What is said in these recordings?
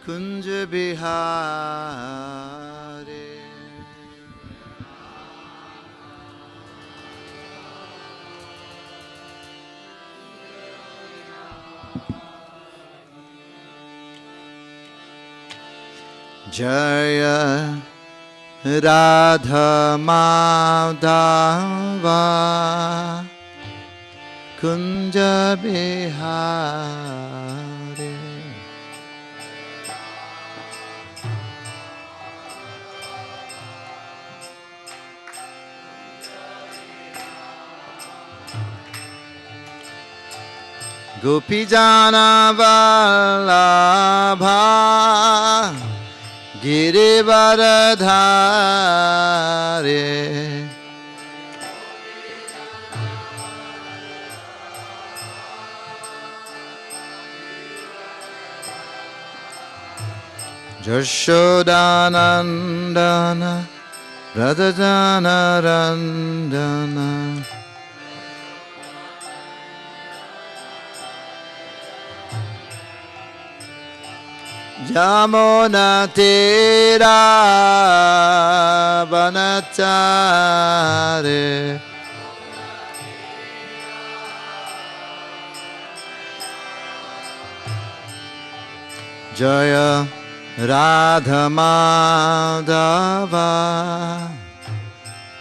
Kunja Bihare. Jaya Radha Madhava Kunja Bihare. Gopijana Vallabha Girivaradhare. Jashodanandana Radhajana Randana. Jamuna Tira Vanachare. Jaya Radha Madhava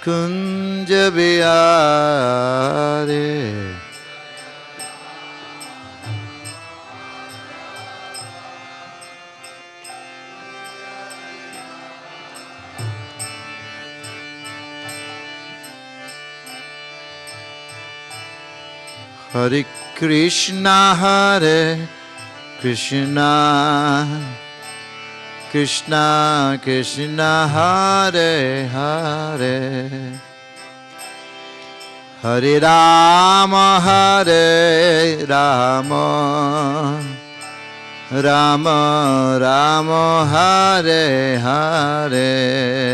Kunja Bihare. Hare Krishna, Hare Krishna, Krishna Krishna, Hare Hare, Hare Rama, Hare Rama, Rama Rama, Hare Hare.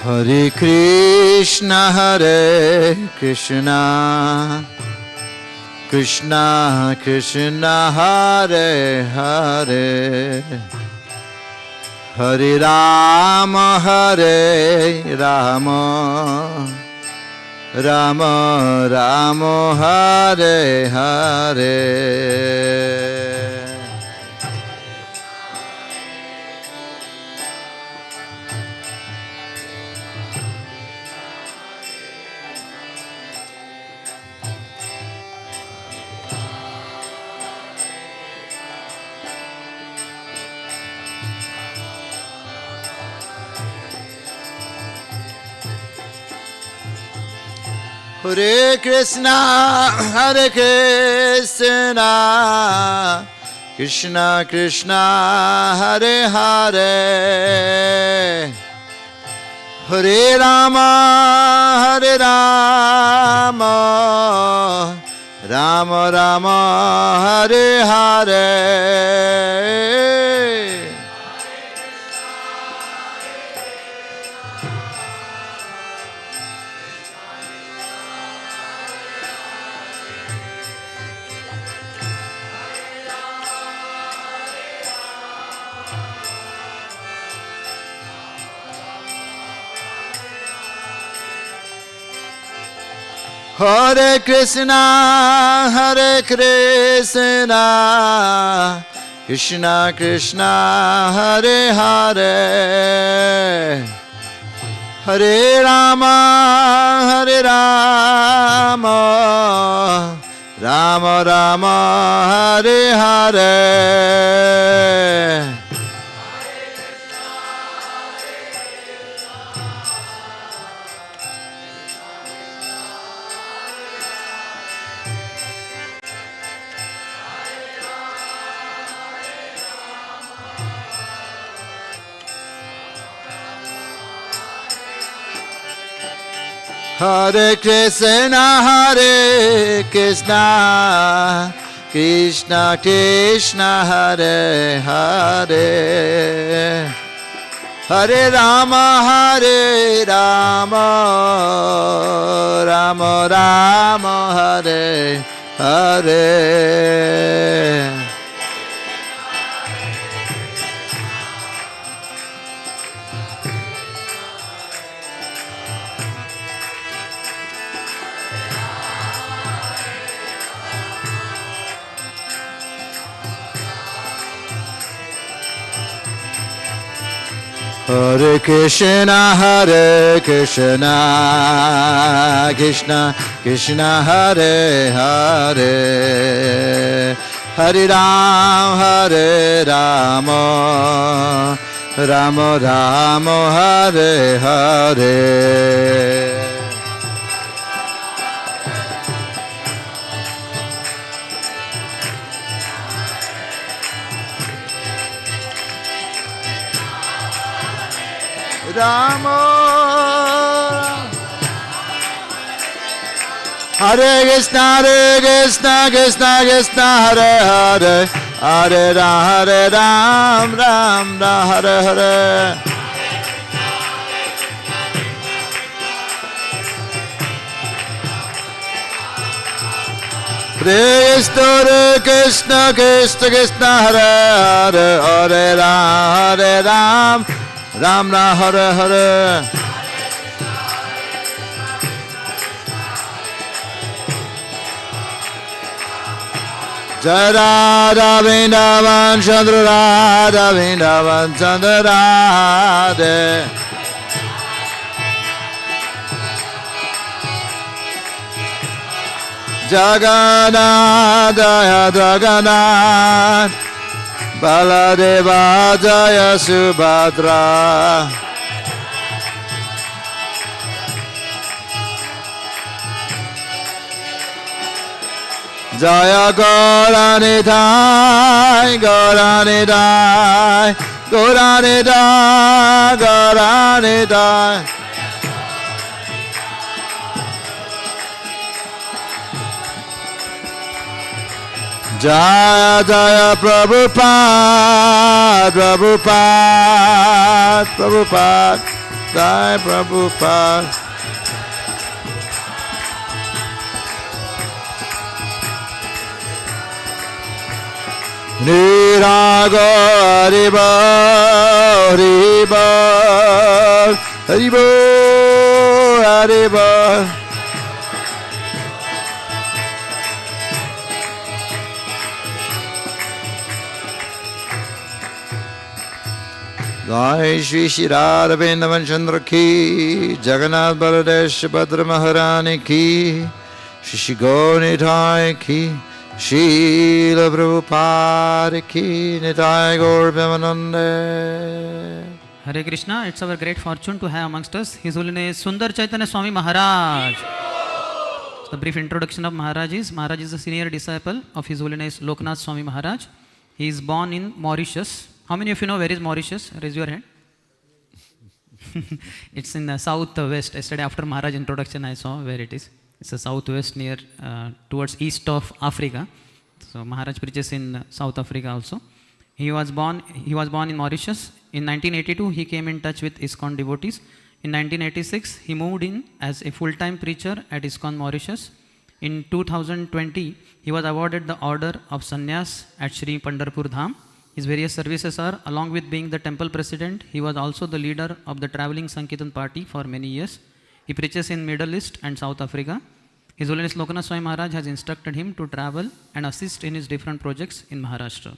Hare Krishna, Hare Krishna, Krishna Krishna, Hare Hare, Hare Rama, Hare Rama, Rama Rama, Hare Hare. Hare Krishna, Hare Krishna, Krishna Krishna, Hare Hare, Hare Rama, Hare Rama, Rama Rama, Hare Hare. Hare Krishna, Hare Krishna, Krishna Krishna, Hare Hare, Hare Rama, Hare Rama, Rama Rama, Hare Hare. Hare Krishna, Krishna Krishna, Hare Hare, Hare Rama, Rama Rama, Hare Hare. Hare Krishna, Krishna Krishna, Hare Hare, Hare Rama, Rama Rama, Hare Hare. Rama Hare Krishna, Krishna Krishna, Hare Hare, Hare Ram, Ram Hare Hare. Hare Krishna, Krishna Hare Hare, Hare Ram, Ram Hare Hare. Jai Radha Vrindavan Chandra Radha Vrindavan Chandra Radha. Jagannath Jaya Jagannath, Baladeva Jaya Subhadra. Jaya Gauranidhai, Gauranidhai, Gauranidhai, Gauranidhai. Jaya Jaya Prabhupada, Prabhupada, Prabhupada, Jai Prabhupada. Nirago Haribo, Haribo, Haribo, Haribo. Jai Shri Shri Radha Vrindavan Chandra ki, Jagannath Baladev Subhadra Maharani ki, Shri Shri Gaur ki, Srila Prabhupada ki, Nitai Gaur Premanande. Hare Krishna, it's our great fortune to have amongst us His Holiness Sundar Chaitanya Swami Maharaj. The brief introduction of Maharaj is a senior disciple of His Holiness Loknath Swami Maharaj. He is born in Mauritius. How many of you know where is Mauritius? Raise your hand. It's in the southwest. Yesterday after Maharaj introduction I saw where it is. It's the southwest near towards east of Africa. So Maharaj preaches in South Africa also. He was born in Mauritius. In 1982 he came in touch with ISKCON devotees. In 1986 he moved in as a full-time preacher at ISKCON Mauritius. In 2020 he was awarded the order of Sannyas at Sri Pandharpur Dham. His various services are, along with being the temple president, he was also the leader of the traveling Sankirtan party for many years. He preaches in Middle East and South Africa. His Holiness Loknath Swami Maharaj has instructed him to travel and assist in his different projects in Maharashtra.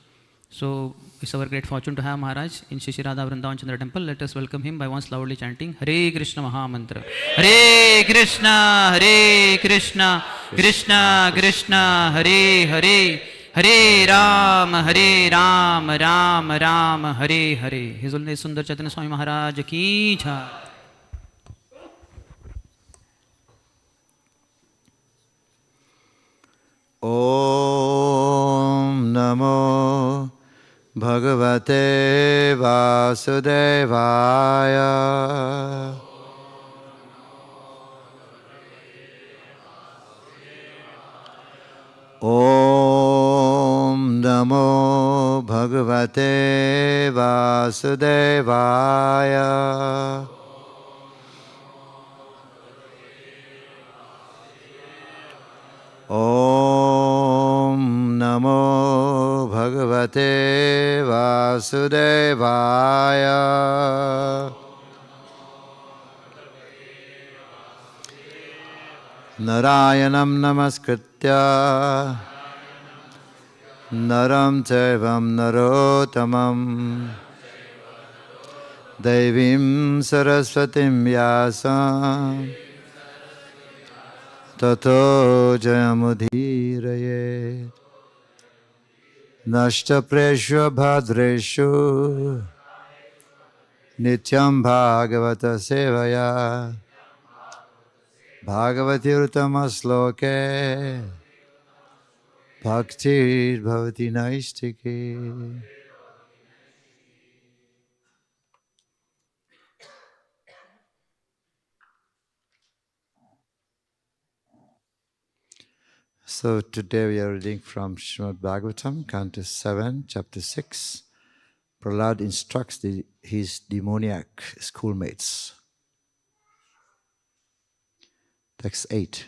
So it's our great fortune to have Maharaj in Shri Shri Radha Vrindavan Chandra temple. Let us welcome him by once loudly chanting Hare Krishna Mahamantra. Hare Krishna, Hare Krishna, Krishna Krishna, Hare Hare, Hare Ram, Ram Ram, Hare Hare. His Holiness Sundar Chaitanya Swami Maharaj ki jai. Om Namo Bhagavate Vasudevaya. Bhagavate Vasudevaya. Om Namo Bhagavate Vasudevaya. Narayanam Namaskritya Naram Chaivam Narotamam Devim Saraswatim Vyasam Tato Jayamudhiraye Nashta Preshu Bhadreshu Nityam Bhagavata Sevaya Bhagavati Uttama Bhakti Bhavati Naistike. So today we are reading from Srimad Bhagavatam, Canto 7, Chapter 6. Prahlad instructs his demoniac schoolmates. Text 8.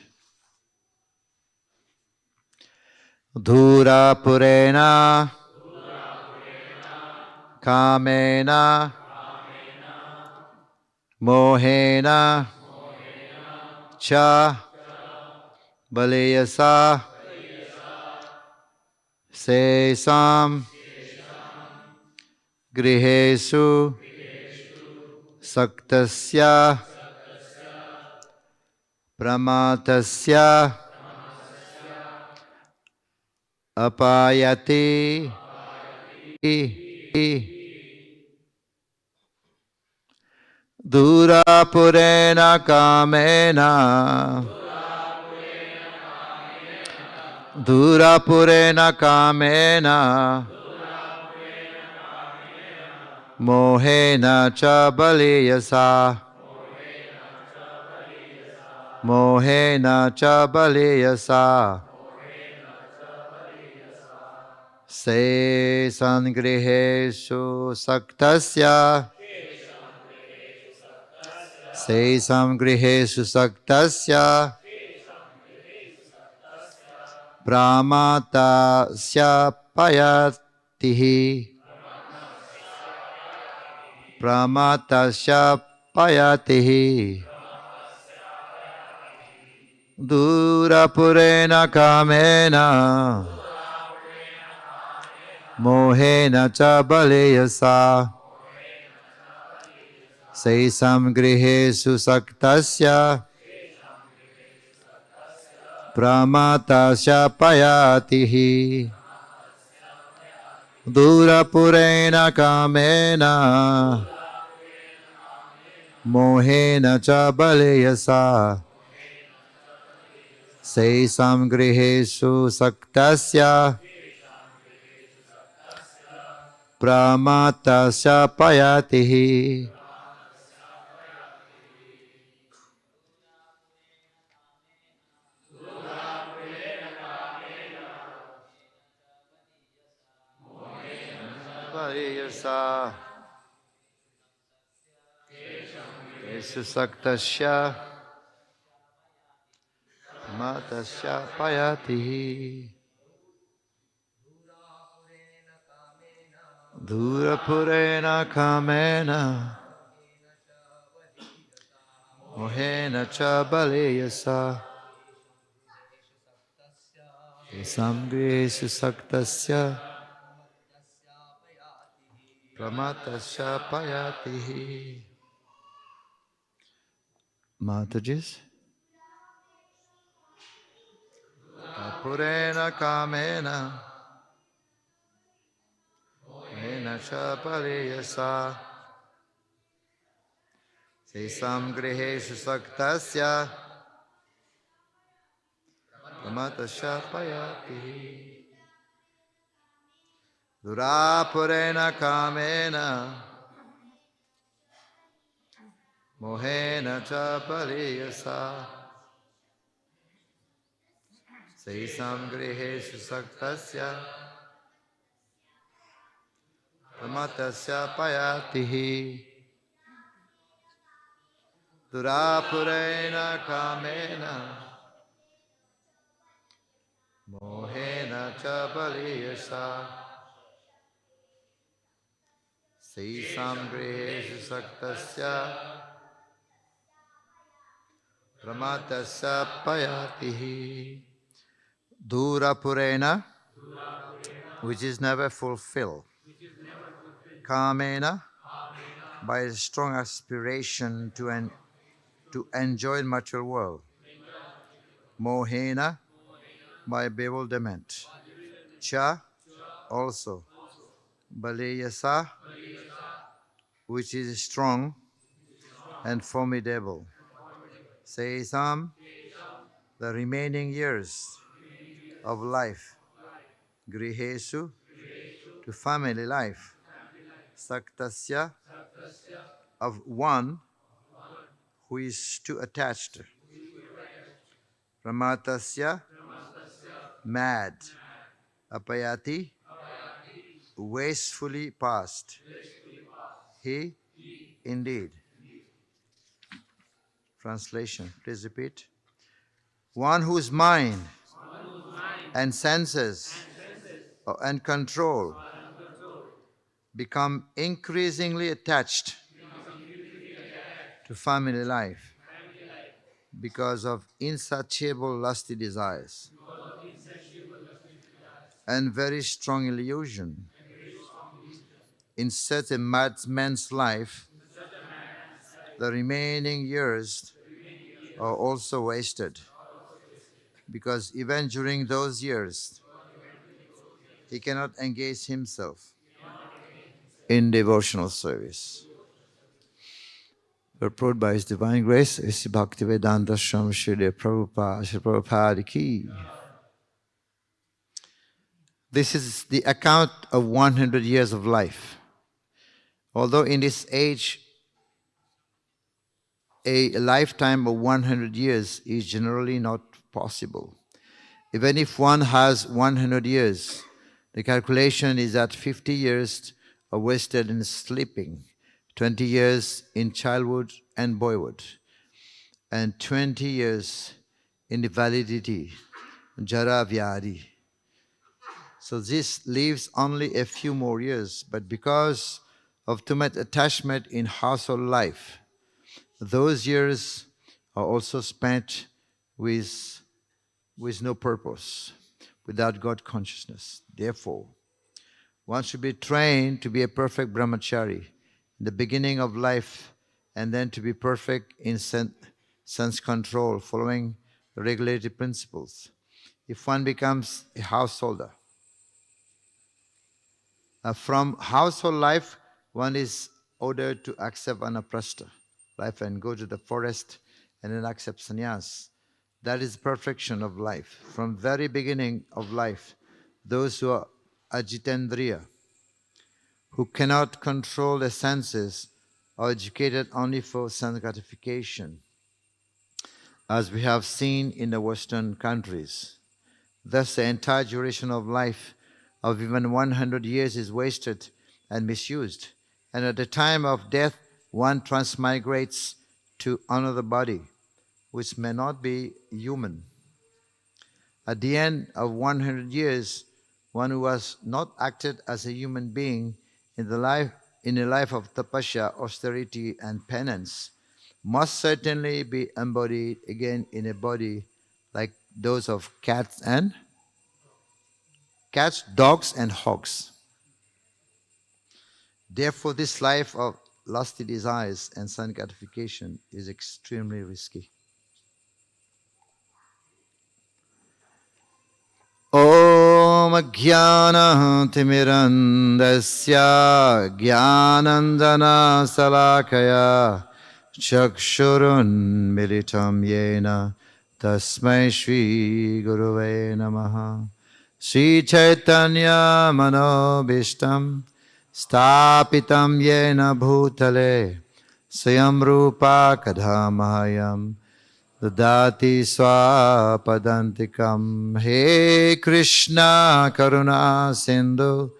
Dhura Purena Kamena Mohena Cha Baleyasa Sesam Grihesu Saktasya Pramatasya Apayati Dhura Purena Kamena Dhura Purena Kamena Mohena Cha Baleyasa Mohena Cha Baleyasa Se Sangrihesu Saktasya Se Sangrihesu Saktasya Pramatasya Payatihi Pramatasya Payatihi Dhura Purena Kamena Mohena Cha Baleyasa Seisam Grihesu Saktasya Pramatasya Payatihi Dhura Purena Kamena Mohena Cha Baleyasa Seisam Grihesu Saktasya Pramatasya Payatihi. Baleyasa Grihesu Saktasya Pramatasya Payatihi. Dhura Purena Kamena Mohena Cha Baleyasa Samgresu Saktasya Pramatasya Payatihi. Matajis Purena Kamena Mohena Cha Baleyasa Sesam Grihesu Saktasya Pramatasya Payatihi. Dhura Purena Kamena Mohena Cha Baleyasa Sesam Grihesu Saktasya Pramatasya payatihi. Durapurena kamena. Mohena cha baliyasa. Sisam griheshu saktasya. Pramatasya payatihi. Durapurena, which is never fulfilled. Kamena, by a strong aspiration to enjoy material world. Mohena, by bewilderment. Cha, also. Baleyasa, which is strong and formidable. Sesam, the remaining years of life. Grihesu, to family life. Saktasya, of one who is too attached. Pramatasya, mad. Apayati, wastefully past. He, indeed. Translation, please repeat. One whose mind and senses and control become increasingly attached to family life because of insatiable lusty desires and very strong illusion. In such a madman's life, the remaining years are also wasted, because even during those years, he cannot engage himself in devotional service. Purport by His Divine Grace, A.C. Bhaktivedanta Swami Srila Prabhupada Ki. This is the account of 100 years of life. Although in this age, a lifetime of 100 years is generally not possible. Even if one has 100 years, the calculation is that 50 years are wasted in sleeping, 20 years in childhood and boyhood, and 20 years in the validity, jara vyadi. So this leaves only a few more years, but because of too much attachment in household life, those years are also spent with no purpose, without God consciousness. Therefore, one should be trained to be a perfect brahmachari in the beginning of life, and then to be perfect in sense control, following regulatory principles. If one becomes a householder, from household life, one is ordered to accept anaprastha life and go to the forest and then accept sannyas. That is perfection of life. From very beginning of life, those who are ajitendriya, who cannot control the senses, are educated only for sense gratification, as we have seen in the Western countries. Thus, the entire duration of life of even 100 years is wasted and misused. And at the time of death, one transmigrates to another body, which may not be human. At the end of 100 years, one who has not acted as a human being in a life of tapasya, austerity, and penance, must certainly be embodied again in a body like those of cats, dogs, and hogs. Therefore, this life of lusty desires and sense gratification is extremely risky. Om Jnana Timirandasya Jnanandana Salakaya Chakshurun Militam Yena Tasmai Shri Guruve Namaha. Sri Chaitanya Manobishtam Stapitam Yena Bhutale Swayam Rupa Kadhamahayam Dadati Swapadantikam. He Krishna Karuna Sindhu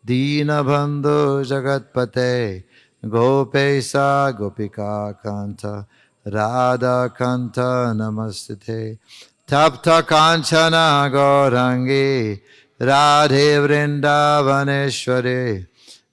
Dinabandhu Jagatpate Gopesa Gopika Kanta Radha Kanta Namastite Tapta Kanchana Gaurangi Radhe Vrindavaneshware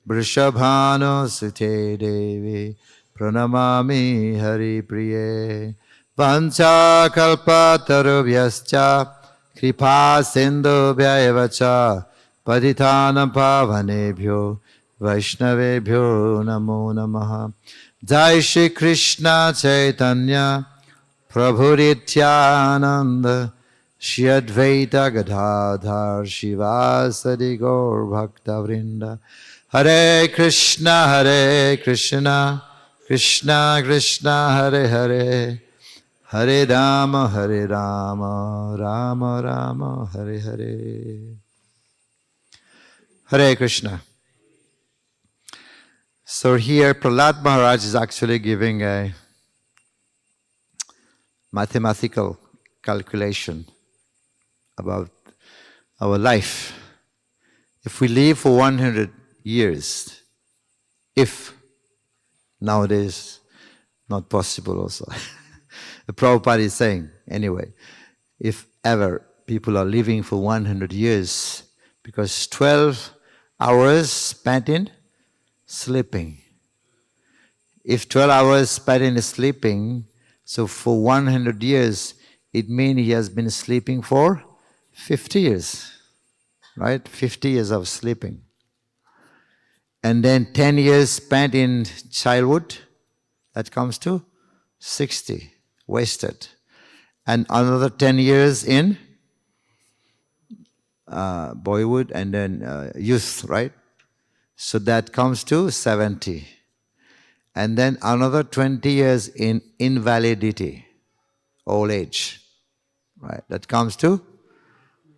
Vrishabhanu Sute Devi Pranamami Hari Priye Vancha Kalpatarubhyascha Kripa Sindhubhya Evacha Paditana Pavanebhyo Vaishnavebhyo Namo Namaha Jai Shri Krishna Chaitanya Prabhu Nityananda Shri Advaita Gadadhar Shivasadi Gaur Bhakta Vrinda Hare Krishna Krishna Krishna Hare Hare Hare Rama Rama Rama Hare Hare Hare Krishna. So here Prahlad Maharaj is actually giving a mathematical calculation about our life. If we live for 100 years, if nowadays not possible also. The Prabhupada is saying, anyway, if ever people are living for 100 years, because 12 hours spent in sleeping. If 12 hours spent in sleeping, so for 100 years, it means he has been sleeping for 50 years, right? 50 years of sleeping. And then 10 years spent in childhood, that comes to 60, wasted. And another 10 years in boyhood and then youth, right? So that comes to 70. And then another 20 years in invalidity, old age, right? That comes to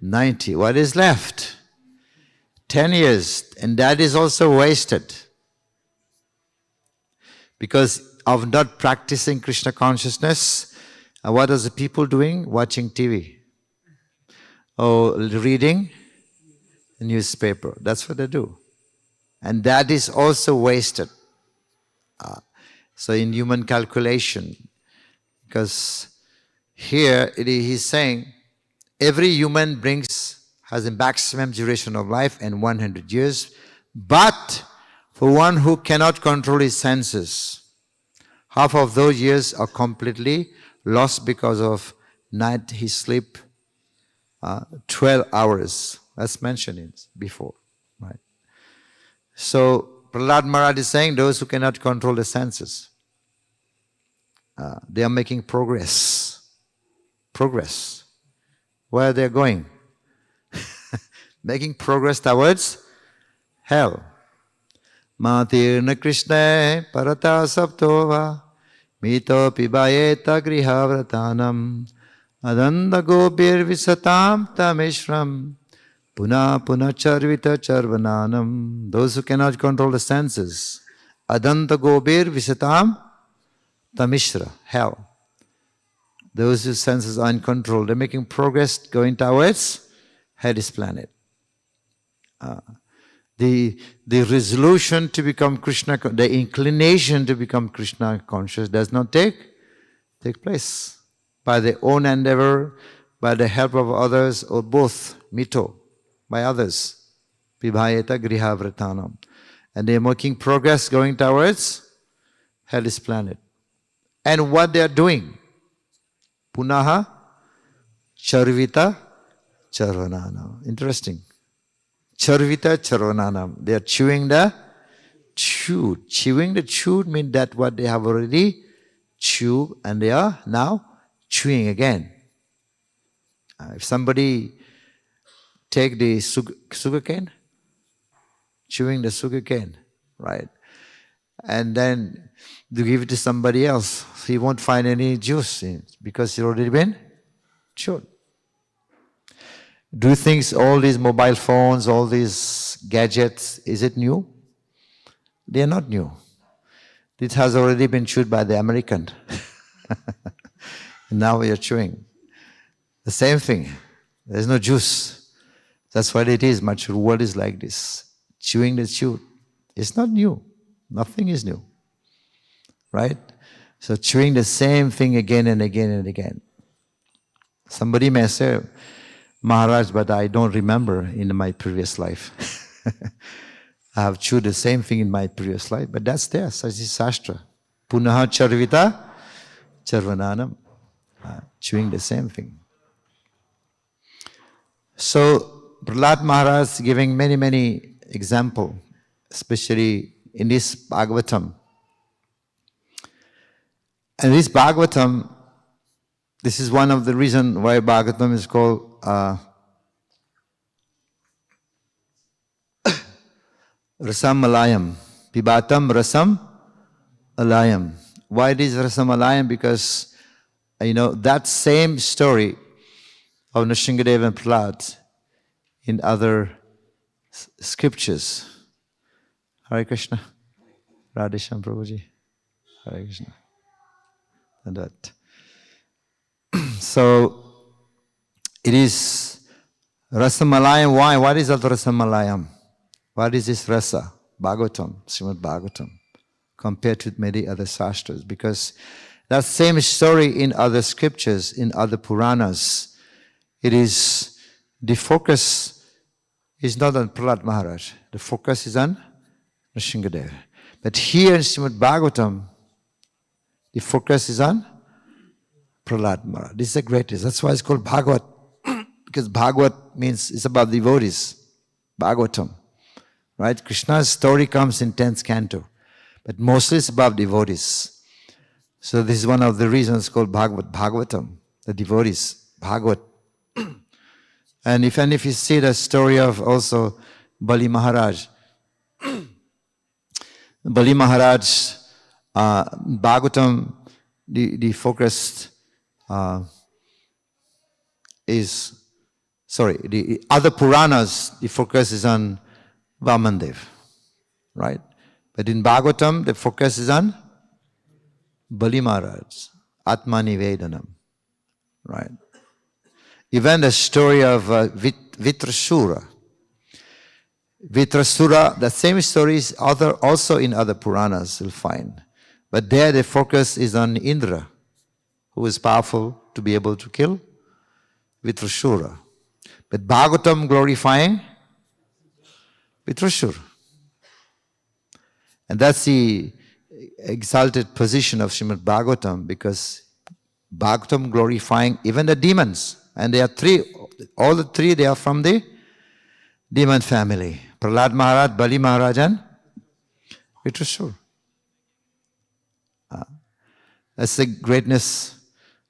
90. What is left? 10 years. And that is also wasted. Because of not practicing Krishna consciousness, what are the people doing? Watching TV. Or reading the newspaper. That's what they do. And that is also wasted. So in human calculation, because here he's saying every human has a maximum duration of life and 100 years, but for one who cannot control his senses, half of those years are completely lost because of night he sleep 12 hours. That's mentioned before, right? So Prahlad Maharaj is saying those who cannot control the senses, they are making progress. Progress. Where they are going? Making progress towards hell. Matirna Krishna parata saptova mito pibayeta grihavratanam adanda gopir visatam tamishram Puna puna charvita charvananam. Those who cannot control the senses. Adanta gobir visatam tamishra. Hell. Those whose senses are uncontrolled. They're making progress going towards Hades planet. The resolution to become Krishna, the inclination to become Krishna conscious does not take place. By their own endeavor, by the help of others, or both, mito. By others. Vibhayeta grihavratanam. And they are making progress going towards Hades planet. And what they are doing? Punaha charvita charvananam. Interesting. Charvita charvananam. They are chewing the chewed. Chewing the chewed means that what they have already chewed and they are now chewing again. If somebody take the sugar cane, chewing the sugar cane, right? And then to give it to somebody else, he won't find any juice in it because it's already been chewed. Do you think all these mobile phones, all these gadgets, is it new? They are not new. It has already been chewed by the American. Now we are chewing. The same thing. There's no juice. That's what it is. Much of the world is like this. chewing the chew. It's not new. Nothing is new. Right? So chewing the same thing again and again and again. Somebody may say, Maharaj, but I don't remember in my previous life. I have chewed the same thing in my previous life, but that's there, such is Shastra. Punaha charvita charvananam. Chewing the same thing. So, Prahlad Maharaj is giving many examples, especially in this Bhagavatam. And this Bhagavatam, this is one of the reasons why Bhagavatam is called Rasam Alayam. Pibatam Rasam Alayam. Why it is Rasam Alayam? Because, that same story of Nrsingadeva and Prahlad in other scriptures. Hare Krishna. Radhesham Prabhuji. Hare Krishna. And that. So, it is Rasamalayam. Why? What is that Rasamalayam? What is this Rasa? Bhagavatam, Srimad Bhagavatam, compared to many other Shastras. Because that same story in other scriptures, in other Puranas, it is, the focus is not on Prahlad Maharaj. The focus is on Nrsingadeva. But here in Srimad Bhagavatam, the focus is on Prahlad Maharaj. This is the greatest. That's why it's called Bhagavat. Because Bhagavat means it's about devotees. Bhagavatam. Right? Krishna's story comes in 10th canto. But mostly it's about devotees. So this is one of the reasons called Bhagavatam. The devotees. Bhagavat. And if you see the story of also Bali Maharaj. Bali Maharaj, Bhagavatam, the focus the other Puranas, the focus is on Vamandev, right? But in Bhagavatam, the focus is on Bali Maharaj, Atmani Vedanam, right? Even the story of Vitrasura. Vitrasura, the same story is also in other Puranas, you'll find. But there the focus is on Indra, who is powerful to be able to kill Vitrasura. But Bhagavatam glorifying Vitrasura. And that's the exalted position of Srimad Bhagavatam, because Bhagavatam glorifying even the demons. And there are three, all the three, they are from the demon family. Prahlad Maharaj, Bali Maharaj and Vitrasura. That's the greatness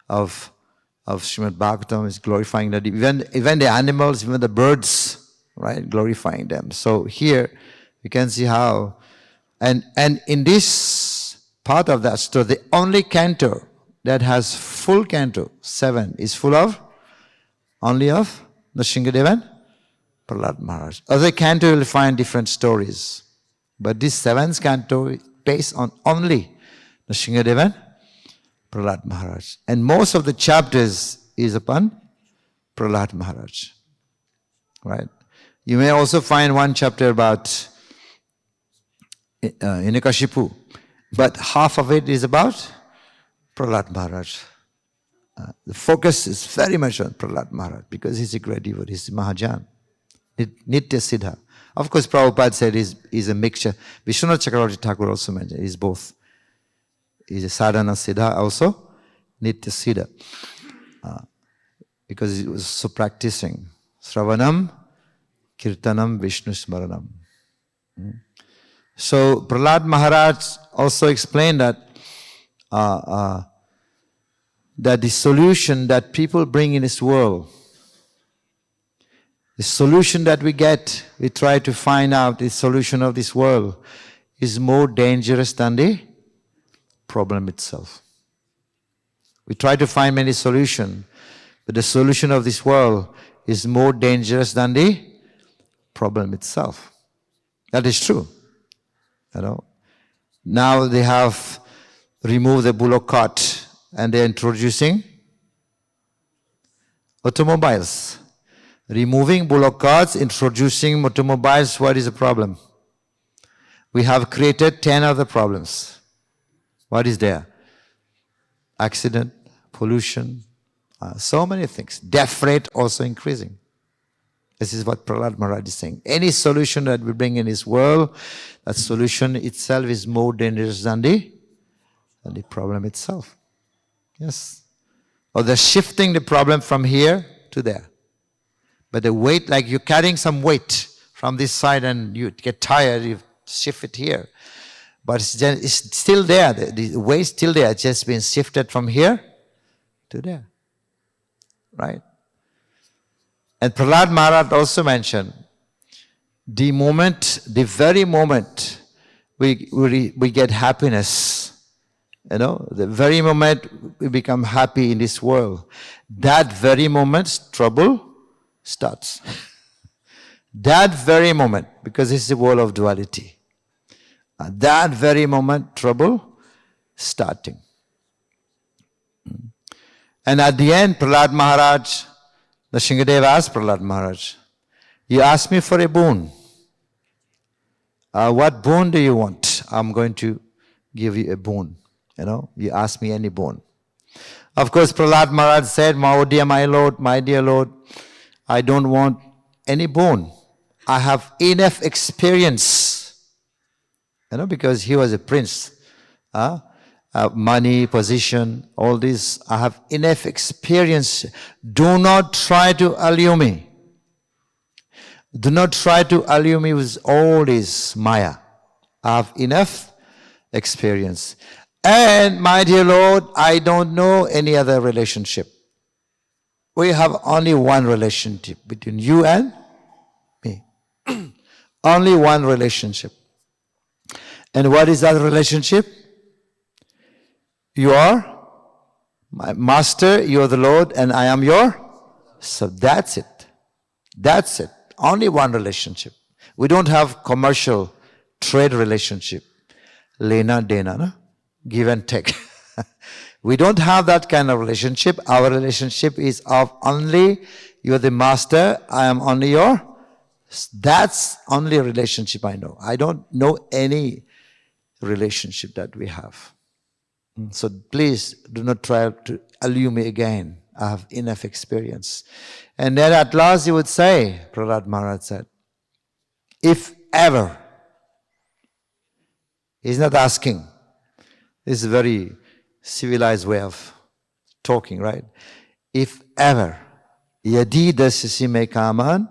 of Srimad Bhagavatam, is glorifying that even the animals, even the birds, right, glorifying them. So here you can see how, and in this part of that story, the only canto that has full canto, 7, is full of only of Nrsingadeva and Prahlad Maharaj. Other canto you will find different stories, but this 7th canto is based on only Nrsingadeva and Prahlad Maharaj. And most of the chapters is upon Prahlad Maharaj. Right? You may also find one chapter about Hiranyakashipu, but half of it is about Prahlad Maharaj. The focus is very much on Prahlad Maharaj because he's a great devotee, he's Mahajan, Nitya Siddha. Of course, Prabhupada said he's a mixture. Vishwanath Chakravarti Thakur also mentioned he's both. He's a sadhana siddha, also nitya siddha, because he was so practicing. Sravanam, Kirtanam, Vishnu Smaranam. So Prahlad Maharaj also explained that that the solution that people bring in this world, the solution that we get, we try to find out the solution of this world, is more dangerous than the problem itself. We try to find many solutions, but the solution of this world is more dangerous than the problem itself. That is true. Now they have removed the bullock cart and they're introducing automobiles. Removing bullock carts, introducing automobiles, what is the problem? We have created 10 other problems. What is there? Accident, pollution, so many things. Death rate also increasing. This is what Prahlad Maharaj is saying. Any solution that we bring in this world, that solution itself is more dangerous than the problem itself. Yes. Or they're shifting the problem from here to there. But the weight, like you're carrying some weight from this side and you get tired, you shift it here. But it's still there. The weight's still there. It's just been shifted from here to there. Right? And Prahlad Maharaj also mentioned, the very moment we get happiness, the very moment we become happy in this world, that very moment trouble starts. That very moment, because it's the world of duality. That very moment, trouble starting. And at the end, Prahlad Maharaj, the Shingadev asked Prahlad Maharaj, you asked me for a boon. What boon do you want? I'm going to give you a boon. You ask me any boon. Of course, Prahlad Maharaj said, my dear Lord, I don't want any boon. I have enough experience. Because he was a prince. Money, position, all this. I have enough experience. Do not try to allure me. Do not try to allure me with all this Maya. I have enough experience. And my dear Lord, I don't know any other relationship. We have only one relationship between you and me. Only one relationship. And what is that relationship? You are my master, you are the Lord, and I am your. So that's it. That's it. Only one relationship. We don't have commercial trade relationship. Lena dena, no? Give and take. We don't have that kind of relationship. Our relationship is of only you are the master, I am only your. That's only a relationship I know. I don't know any relationship that we have. So please do not try to allure me again. I have enough experience. And then at last he would say, Prahlad Maharaj said, if ever, he's not asking. This is a very civilized way of talking, right? If ever, yadi dasasi me kaman,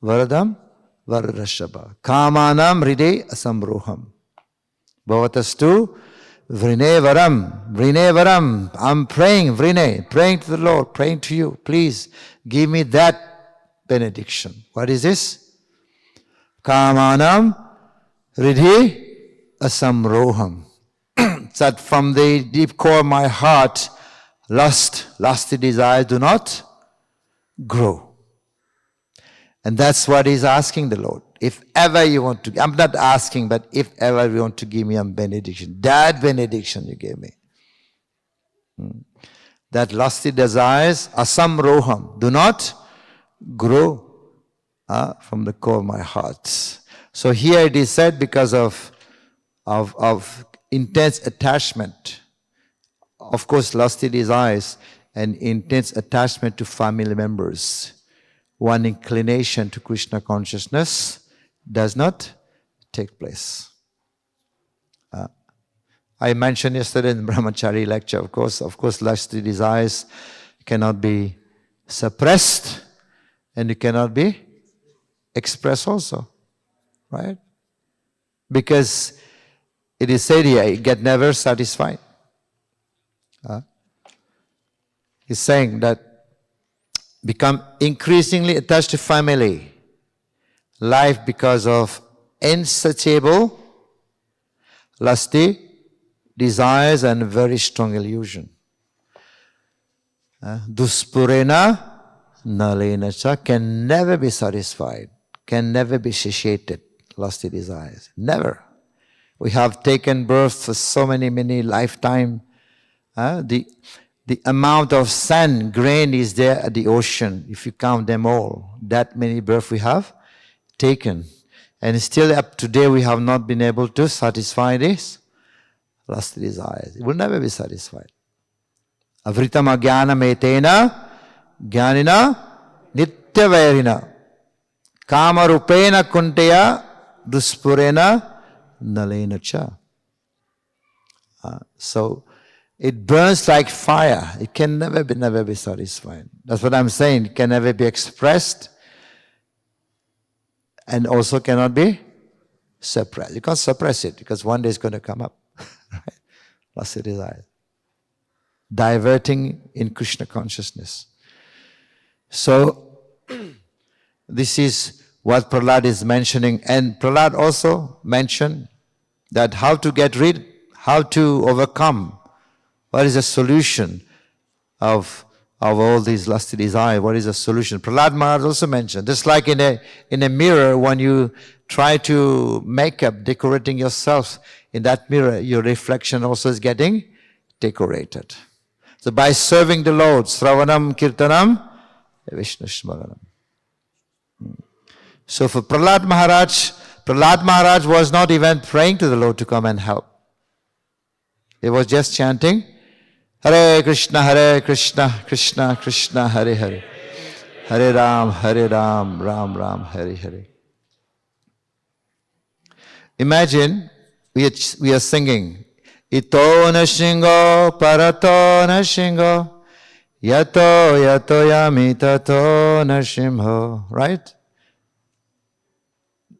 varadam varadashaba, kamanam ride asamroham, bhavatastu Vrinevaram, I'm praying, praying to the Lord, praying to you. Please give me that benediction. What is this? Kamanam Ridhi Asamroham. That from the deep core of my heart, lusty desires do not grow. And that's what he's asking the Lord. If ever you want to, I'm not asking, but if ever you want to give me a benediction, that benediction you gave me. That lusty desires, asamroham, do not grow from the core of my heart. So here it is said because of intense attachment, of course lusty desires and intense attachment to family members. One inclination to Krishna consciousness does not take place. I mentioned yesterday in the Brahmachari lecture, of course, lusty desires cannot be suppressed and it cannot be expressed also, right? Because it is said here, it get never satisfied. He's saying that become increasingly attached to family life because of insatiable, lusty desires and very strong illusion. Duspurena nalena cha, can never be satisfied, can never be satiated, lusty desires. Never. We have taken birth for so many lifetimes. The the amount of sand grain is there at the ocean, if you count them all, that many births we have taken. And still up to today we have not been able to satisfy this lust desires. It will never be satisfied. Avritam ajnanam etena jnanina nityavairina kama rupena kuntaya duspurena nalena cha. So it burns like fire. It can never be satisfied. That's what I'm saying. It can never be expressed and also cannot be suppressed. You can't suppress it because one day it's going to come up. Right? Lust desire. Diverting in Krishna consciousness. So, this is what Prahlad is mentioning. And Prahlad also mentioned that how to get rid, how to overcome, what is the solution of all these lusty desires? What is the solution? Prahlad Maharaj also mentioned, just like in a mirror, when you try to make up, decorating yourself in that mirror, your reflection also is getting decorated. So by serving the Lord, Sravanam Kirtanam, Vishnu Smaranam. So for Prahlad Maharaj was not even praying to the Lord to come and help. He was just chanting, Hare Krishna, Krishna Krishna, Hare Hare. Hare Ram, Ram Ram, Hare Hare. Imagine we are singing, Ito Nashingo, Parato Nashingo, Yato Yami Tato Nashimho. Right?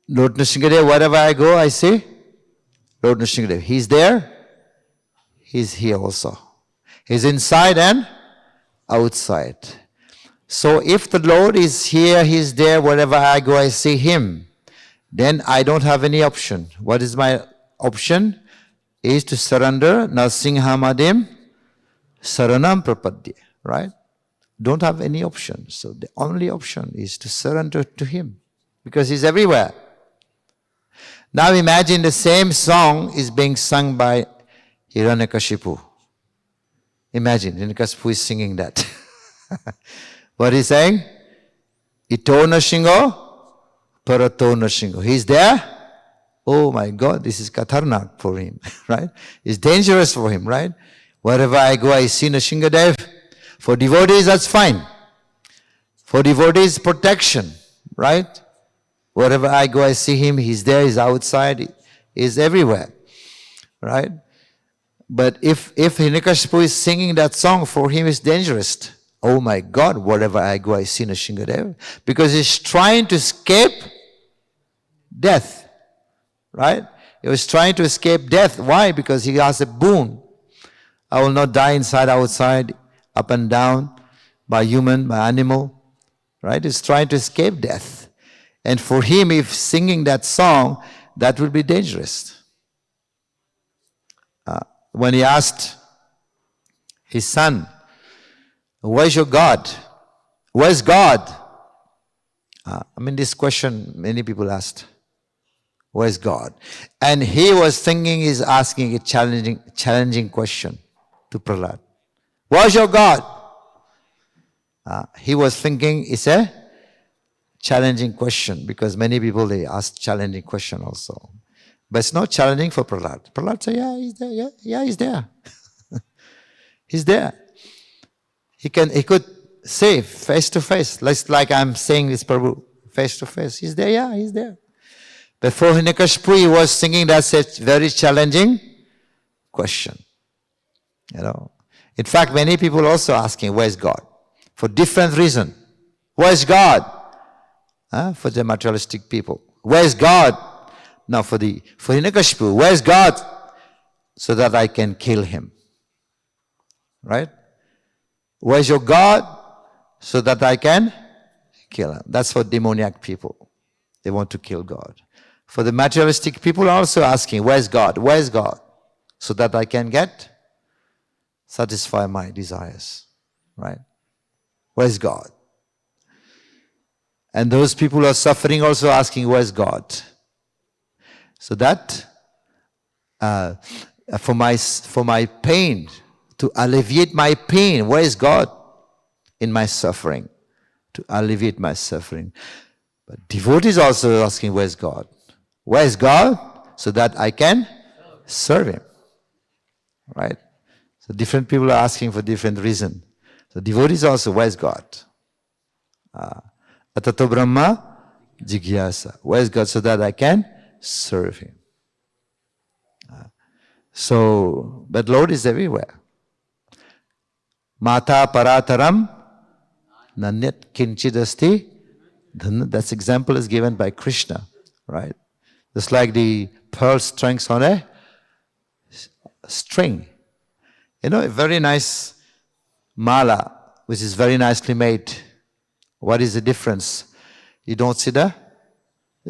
Lord Nrsimhadev, wherever I go, I see Lord Nrsimhadev. He's there, He's here also. He's inside and outside. So if the Lord is here, He's there, wherever I go, I see Him, then I don't have any option. What is my option? Is to surrender, Narasimhamadim Saranam Prapadya. Right? Don't have any option. So the only option is to surrender to Him, because He's everywhere. Now imagine the same song is being sung by Hiranyakashipu. Imagine, Hiranyakashipu is singing that. What is he saying? Ito Nashingo, Parato Nashingo. He's there. Oh my God, this is Khatarnak for him, right? It's dangerous for him, right? Wherever I go, I see Nrsimhadev. For devotees, that's fine. For devotees, protection, right? Wherever I go, I see him. He's there, he's outside, he's everywhere, right? But if Hiranyakashipu is singing that song, for him it's dangerous. Oh my God, wherever I go, I see Nrsimhadev. Because he's trying to escape death, right? He was trying to escape death. Why? Because he has a boon. I will not die inside, outside, up and down, by human, by animal, right? He's trying to escape death. And for him, if singing that song, that would be dangerous. When he asked his son, where's your God? Where's God? This question many people asked. Where's God? And he was thinking, he's asking a challenging question to Prahlad. Where's your God? He was thinking it's a challenging question, because many people, they ask challenging question also. But it's not challenging for Prahlad. Prahlad said, yeah, he's there. Yeah, he's there. He's there. He could say face to face, like I'm saying this Prabhu, face to face. He's there, yeah, he's there. Before Hiranyakashipu, he was singing, that's a very challenging question. In fact, many people also asking, where's God? For different reason. Where's God? For the materialistic people. Where's God? Now for Hiranyakashipu, where's God? So that I can kill him. Right? Where's your God? So that I can kill him. That's for demoniac people. They want to kill God. For the materialistic people also asking, where's God? Where's God? So that I can satisfy my desires. Right? Where's God? And those people who are suffering also asking, where's God? So that for my pain to alleviate my pain. Where is God? In my suffering. To alleviate my suffering. But devotees also asking, where is God? Where is God? So that I can serve Him. Right? So different people are asking for different reasons. So devotees also, where is God? Atato Brahma Jigyasa. Where is God? So that I can serve Him. But Lord is everywhere. Mata Parataram Nanyat Kinchidasti. That example is given by Krishna, right? Just like the pearl strings on a string. You know, a very nice mala, which is very nicely made. What is the difference? You don't see the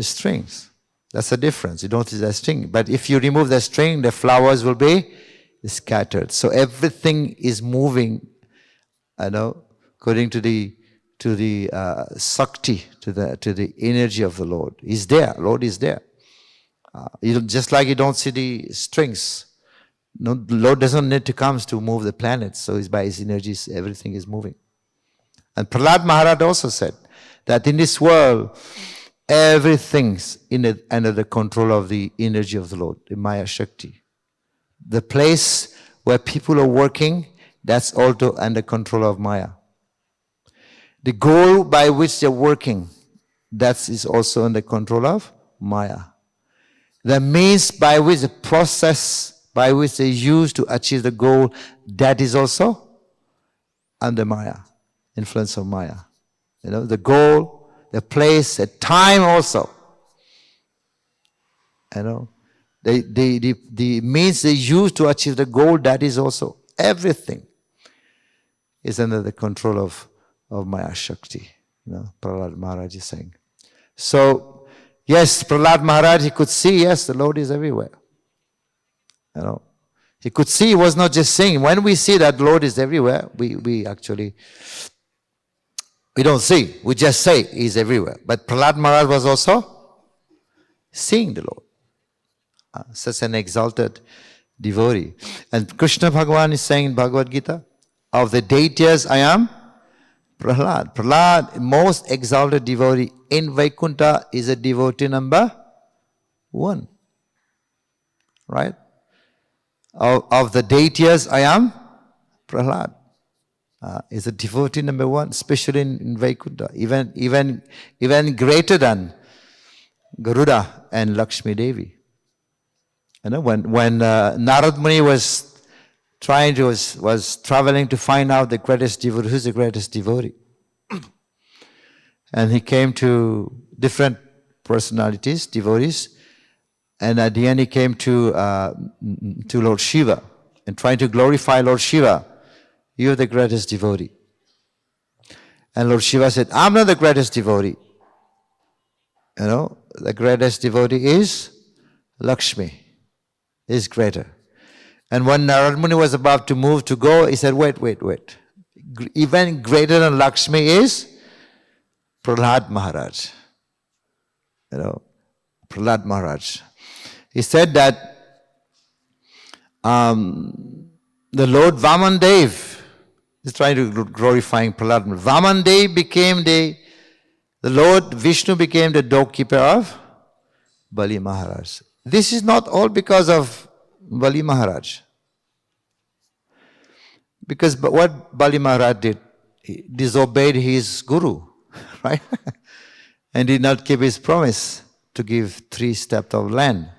strings. That's the difference. You don't see the string. But if you remove the string, the flowers will be scattered. So everything is moving, according to the sakti, to the energy of the Lord. He's there. Lord is there. Just like you don't see the strings. No, the Lord doesn't need to come to move the planets. So by His energies, everything is moving. And Prahlad Maharaj also said that in this world, everything's under the control of the energy of the Lord, the Maya Shakti. The place where people are working, that's also under control of Maya. The goal by which they're working, that is also under control of Maya. The means by which, the process by which they use to achieve the goal, that is also under Maya, influence of Maya. The goal, the place, the time also. The means they use to achieve the goal, that is also, everything is under the control of Maya Shakti. Prahlad Maharaj is saying. So, yes, Prahlad Maharaj, he could see, yes, the Lord is everywhere. He could see, he was not just saying. When we see that the Lord is everywhere, we actually, we don't see. We just say He's everywhere. But Prahlad Maharaj was also seeing the Lord. Such an exalted devotee. And Krishna Bhagavan is saying in Bhagavad Gita, of the deities I am Prahlad. Prahlad, most exalted devotee in Vaikuntha, is a devotee number 1. Right? Of the deities I am Prahlad. Is a devotee number 1, especially in Vaikuntha, even greater than Garuda and Lakshmi Devi. When Narad Muni was traveling to find out the greatest devotee, who's the greatest devotee, and he came to different personalities, devotees, and at the end he came to Lord Shiva and trying to glorify Lord Shiva. You're the greatest devotee. And Lord Shiva said, I'm not the greatest devotee. The greatest devotee is Lakshmi, is greater. And when Narad Muni was about to move to go, he said, wait. Even greater than Lakshmi is Prahlad Maharaj. Prahlad Maharaj. He said that the Lord Vamandev is trying to glorifying Prahlad. Vamandev became the Lord Vishnu became the doorkeeper of Bali Maharaj. This is not all because of Bali Maharaj. Because what Bali Maharaj did, he disobeyed his guru, right? And did not keep his promise to give 3 steps of land.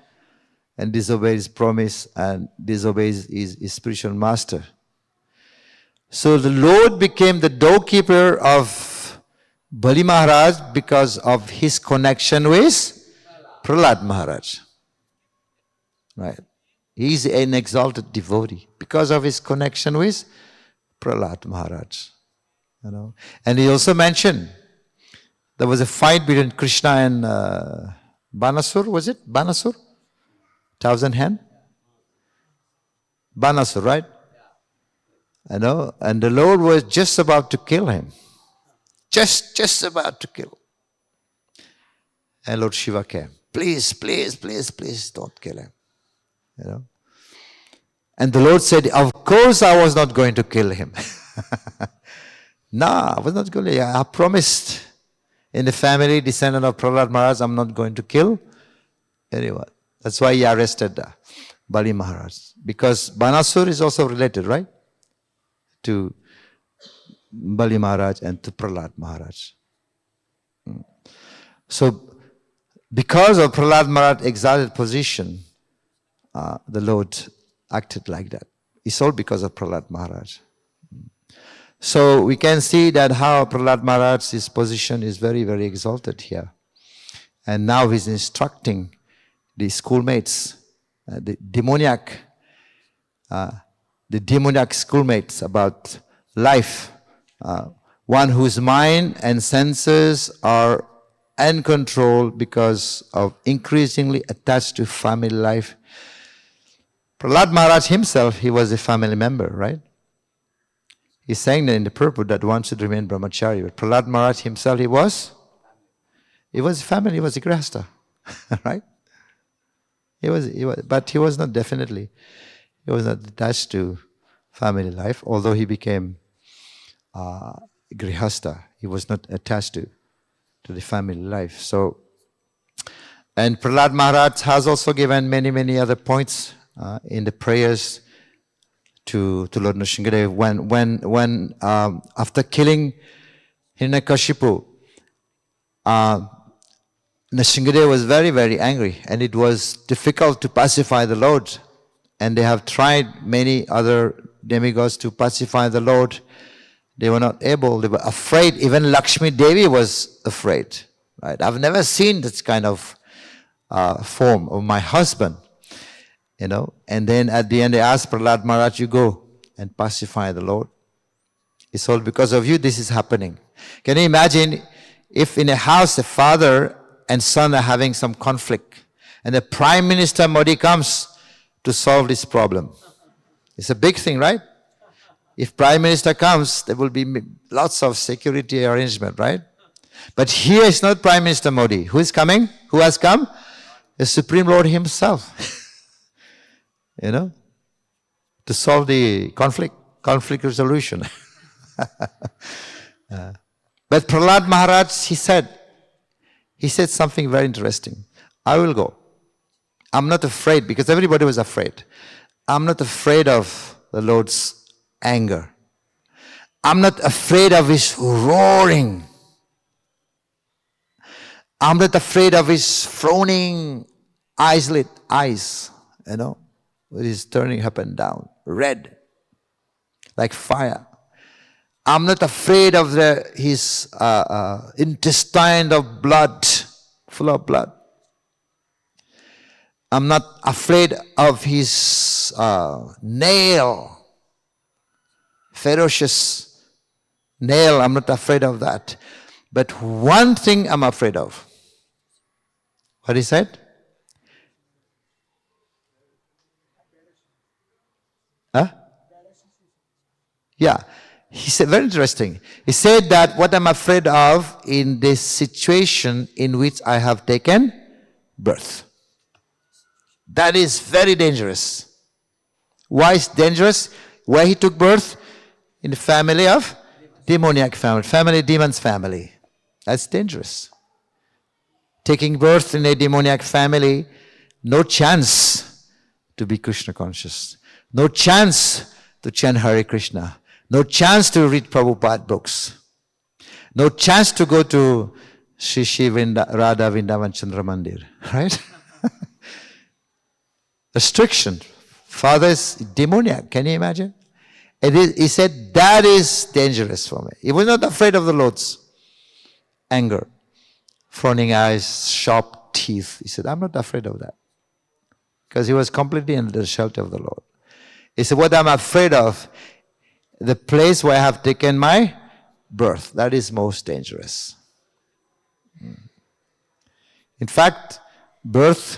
And disobeyed his promise and disobeyed his spiritual master. So the Lord became the doorkeeper of Bali Maharaj because of his connection with Prahlad Maharaj. Right? He is an exalted devotee because of his connection with Prahlad Maharaj. And he also mentioned there was a fight between Krishna and Banasur, was it? Banasur? 1,000 hand? Banasur, right? And the Lord was just about to kill him. Just about to kill. And Lord Shiva came. Please, don't kill him. And the Lord said, of course I was not going to kill him. No, I was not going to. I promised in the family, descendant of Prahlad Maharaj, I'm not going to kill anyone. That's why he arrested Bali Maharaj. Because Banasur is also related, right? To Bali Maharaj and to Prahlad Maharaj. So, because of Prahlad Maharaj's exalted position, the Lord acted like that. It's all because of Prahlad Maharaj. So we can see that how Prahlad Maharaj's position is very, very exalted here. And now he's instructing the schoolmates, the demoniac schoolmates about life. One whose mind and senses are uncontrolled because of increasingly attached to family life. Prahlad Maharaj himself, he was a family member, right? He's saying that in the purport that one should remain brahmachari. But Prahlad Maharaj himself, he was family, he was a grihastha, right? But he was not attached to family life, although he became grihastha. He was not attached to the family life. So, and Prahlad Maharaj has also given many, many other points in the prayers to Lord Nrsimhadev when after killing Hiranyakashipu, Nrsimhadev was very, very angry, and it was difficult to pacify the Lord. And they have tried many other demigods to pacify the Lord. They were not able. They were afraid. Even Lakshmi Devi was afraid. Right? I've never seen this kind of form of my husband. You know, and then at the end they asked Prahlad Maharaj, you go and pacify the Lord. It's all because of you this is happening. Can you imagine if in a house the father and son are having some conflict and the Prime Minister Modi comes to solve this problem? It's a big thing, right? If Prime Minister comes, there will be lots of security arrangement, right? But here it's not Prime Minister Modi. Who is coming? Who has come? The Supreme Lord himself. You know, to solve the conflict resolution. But Prahlad Maharaj, he said something very interesting. I will go. I'm not afraid, because everybody was afraid. I'm not afraid of the Lord's anger. I'm not afraid of his roaring. I'm not afraid of his frowning eyes, you know. It is turning up and down, red, like fire. I'm not afraid of his intestine of blood, full of blood. I'm not afraid of his nail, ferocious nail. I'm not afraid of that. But one thing I'm afraid of. What he said? Huh? Yeah. He said, very interesting. He said that what I'm afraid of in this situation in which I have taken birth. That is very dangerous. Why is dangerous? Where he took birth? In the family of demoniac family, demon's family. That's dangerous. Taking birth in a demoniac family, no chance to be Krishna conscious. No chance to chant Hare Krishna. No chance to read Prabhupada books. No chance to go to Shri Radha Vrindavan Chandra Mandir. Right? Restriction. Father is demoniac. Can you imagine? He said, that is dangerous for me. He was not afraid of the Lord's anger. Frowning eyes, sharp teeth. He said, I'm not afraid of that. Because he was completely under the shelter of the Lord. He said, what I'm afraid of, the place where I have taken my birth, that is most dangerous. In fact, death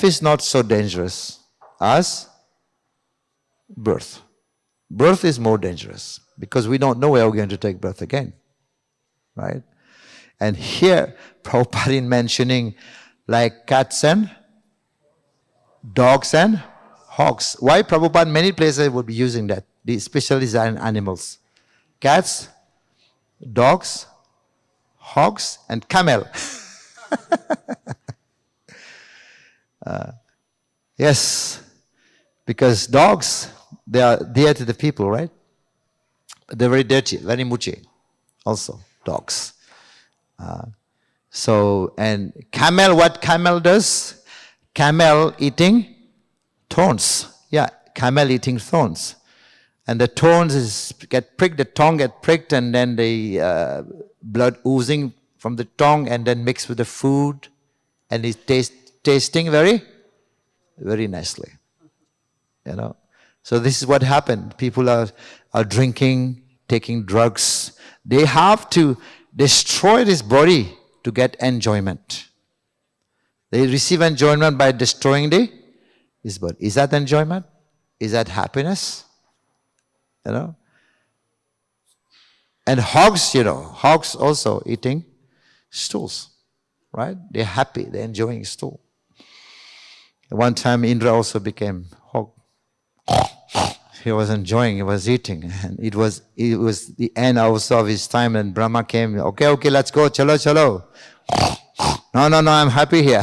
is not so dangerous as birth. Birth is more dangerous because we don't know where we're going to take birth again. Right? And here, Prabhupada is mentioning like cats and dogs and Hogs. Why Prabhupada many places would be using that? The specialties are in animals. Cats, dogs, hogs, and camel. Yes, because dogs, they are dear to the people, right? But they're very dirty, very muchi. Also, dogs. And camel, what camel does? Camel eating thorns. Yeah, camel eating thorns. And the thorns get pricked, the tongue get pricked, and then the blood oozing from the tongue and then mixed with the food. And it's tasting very, very nicely. So this is what happened. People are drinking, taking drugs. They have to destroy this body to get enjoyment. They receive enjoyment by destroying this body. Is that enjoyment? Is that happiness? And hogs, hogs also eating stools, right? They're happy, they're enjoying stool. One time Indra also became hog. He was enjoying, he was eating, and it was the end also of his time, and Brahma came, okay, let's go, chalo. No, I'm happy here.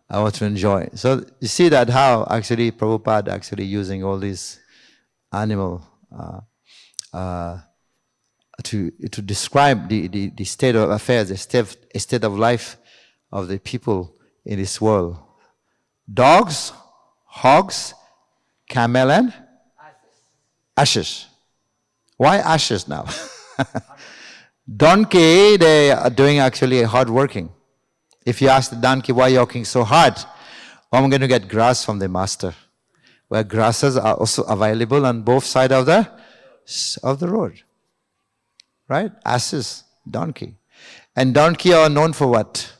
I want to enjoy. So you see that how actually Prabhupada actually using all these animal to describe the state of affairs, the state of life of the people in this world. Dogs, hogs, camel, and ashes. Why ashes now? Donkey, they are doing actually hard working. If you ask the donkey, why are you working so hard? I'm going to get grass from the master. Where grasses are also available on both sides of the road. Right? Asses, donkey. And donkey are known for what?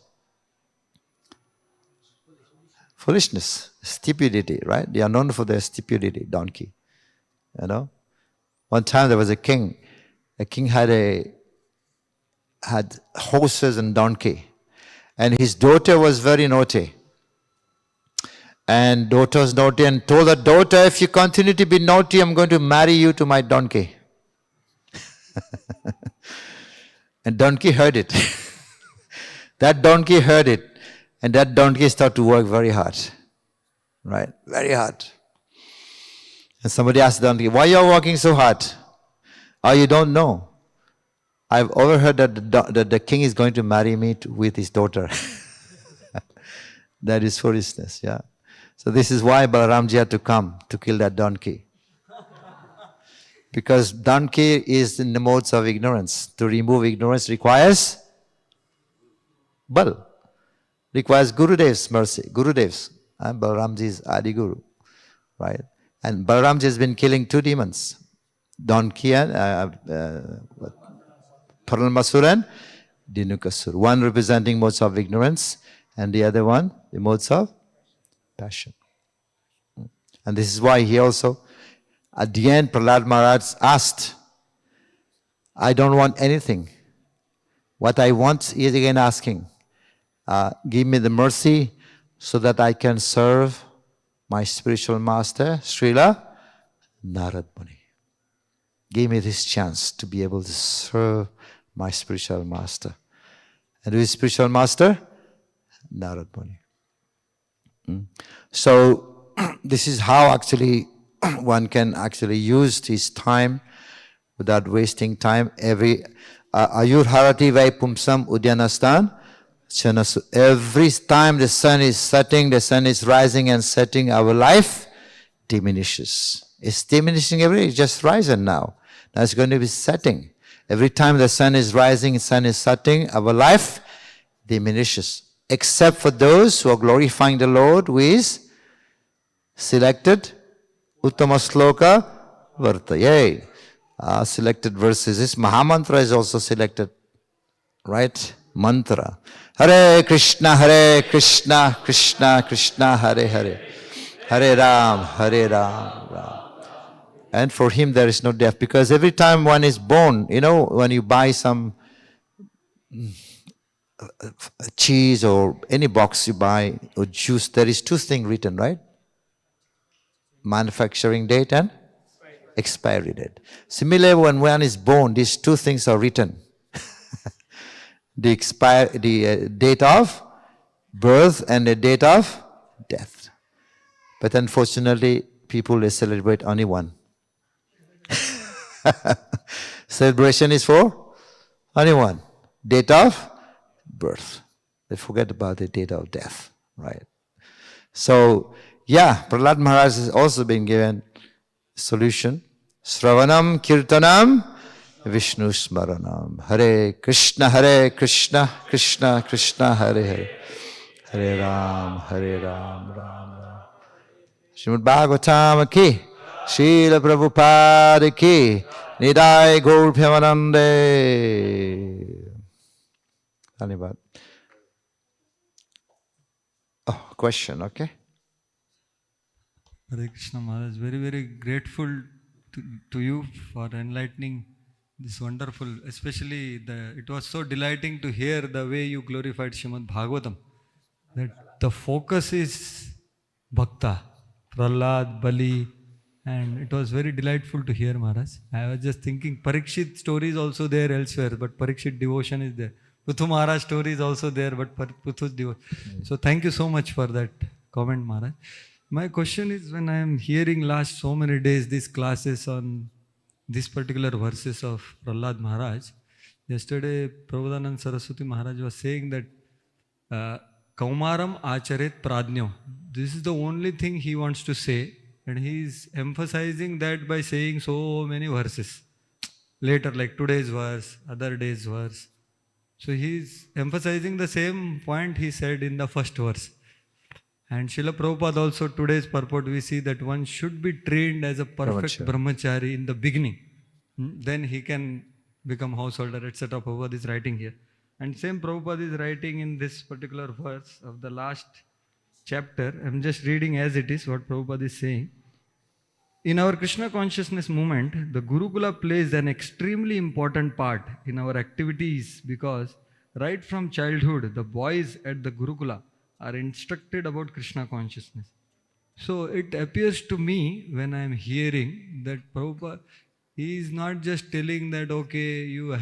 Foolishness, stupidity, right? They are known for their stupidity, donkey. One time there was a king. The king had horses and donkey. And his daughter was very naughty. And daughter was naughty and told her, daughter, if you continue to be naughty, I'm going to marry you to my donkey. And donkey heard it. That donkey heard it. And that donkey started to work very hard. Right? Very hard. And somebody asked the donkey, why are you working so hard? Oh, you don't know. I've overheard that the king is going to marry me with his daughter. That is foolishness, yeah. So this is why Balaramji had to come to kill that donkey. Because donkey is in the modes of ignorance. To remove ignorance requires bal. Requires Gurudev's mercy. Gurudev's. And Balaramji's Adi Guru. Right? And Balaramji has been killing two demons. Donkey and Paralmasur and Dinukasur. One representing modes of ignorance and the other one, the modes of passion. And this is why he also, at the end, Prahlad Maharaj asked, I don't want anything. What I want, he is again asking, give me the mercy so that I can serve my spiritual master, Srila Narad Muni. Give me this chance to be able to serve my spiritual master. And who is spiritual master? Narad Muni. So, this is how actually one can actually use his time without wasting time. Every Ayur Harati Vai Pumsam Udyanastan Chanasu. Every time the sun is setting, the sun is rising and setting, our life diminishes. It's diminishing every day, it's just rising now. Now it's going to be setting. Every time the sun is rising, the sun is setting, our life diminishes. Except for those who are glorifying the Lord, who is selected Uttama Sloka Varta. Yay! Selected verses. This Mahamantra is also selected. Right? Mantra. Hare Krishna, Krishna Krishna, Hare Hare. Hare Ram, Ram. And for him there is no death. Because every time one is born, when you buy some cheese or any box you buy or juice, there is two things written, right? Manufacturing date and expiry date. Similarly, when one is born, these two things are written. The date of birth and the date of death. But unfortunately, people, they celebrate only one. Celebration is for only one. Date of birth. They forget about the date of death, right? So, yeah, Prahlad Maharaj has also been given solution. Sravanam Kirtanam Vishnu Smaranam. Hare Krishna, Krishna Krishna, Hare Hare. Hare Ram, Ram Ram. Srimad Bhagavatam ki, Srila Prabhupada ki, Nidai Gaur Bhyamanande. Dhanyavad. Oh, question, okay? Hare Krishna Maharaj, very, very grateful to you for enlightening this wonderful, especially it was so delighting to hear the way you glorified Srimad Bhagavatam, that the focus is Bhakta, Prahlad, Bali, and it was very delightful to hear, Maharaj. I was just thinking, Parikshit story is also there elsewhere, but Parikshit devotion is there. Puthu Maharaj story is also there, but Puthu's devotion. So thank you so much for that comment, Maharaj. My question is, when I am hearing last so many days these classes on these particular verses of Prahlad Maharaj, yesterday Prabhupada Saraswati Maharaj was saying that Kaumaram Acharet Pradnyo. This is the only thing he wants to say, and he is emphasizing that by saying so many verses. Later, like today's verse, other day's verse. So he is emphasizing the same point he said in the first verse. And Srila Prabhupada also, today's purport, we see that one should be trained as a perfect brahmachari in the beginning. Then he can become householder, etc. Prabhupada is writing here. And same Prabhupada is writing in this particular verse of the last chapter. I'm just reading as it is what Prabhupada is saying. In our Krishna consciousness movement, the Gurukula plays an extremely important part in our activities because right from childhood, the boys at the Gurukula are instructed about Krishna consciousness. So it appears to me when I am hearing that Prabhupada, he is not just telling that, okay, you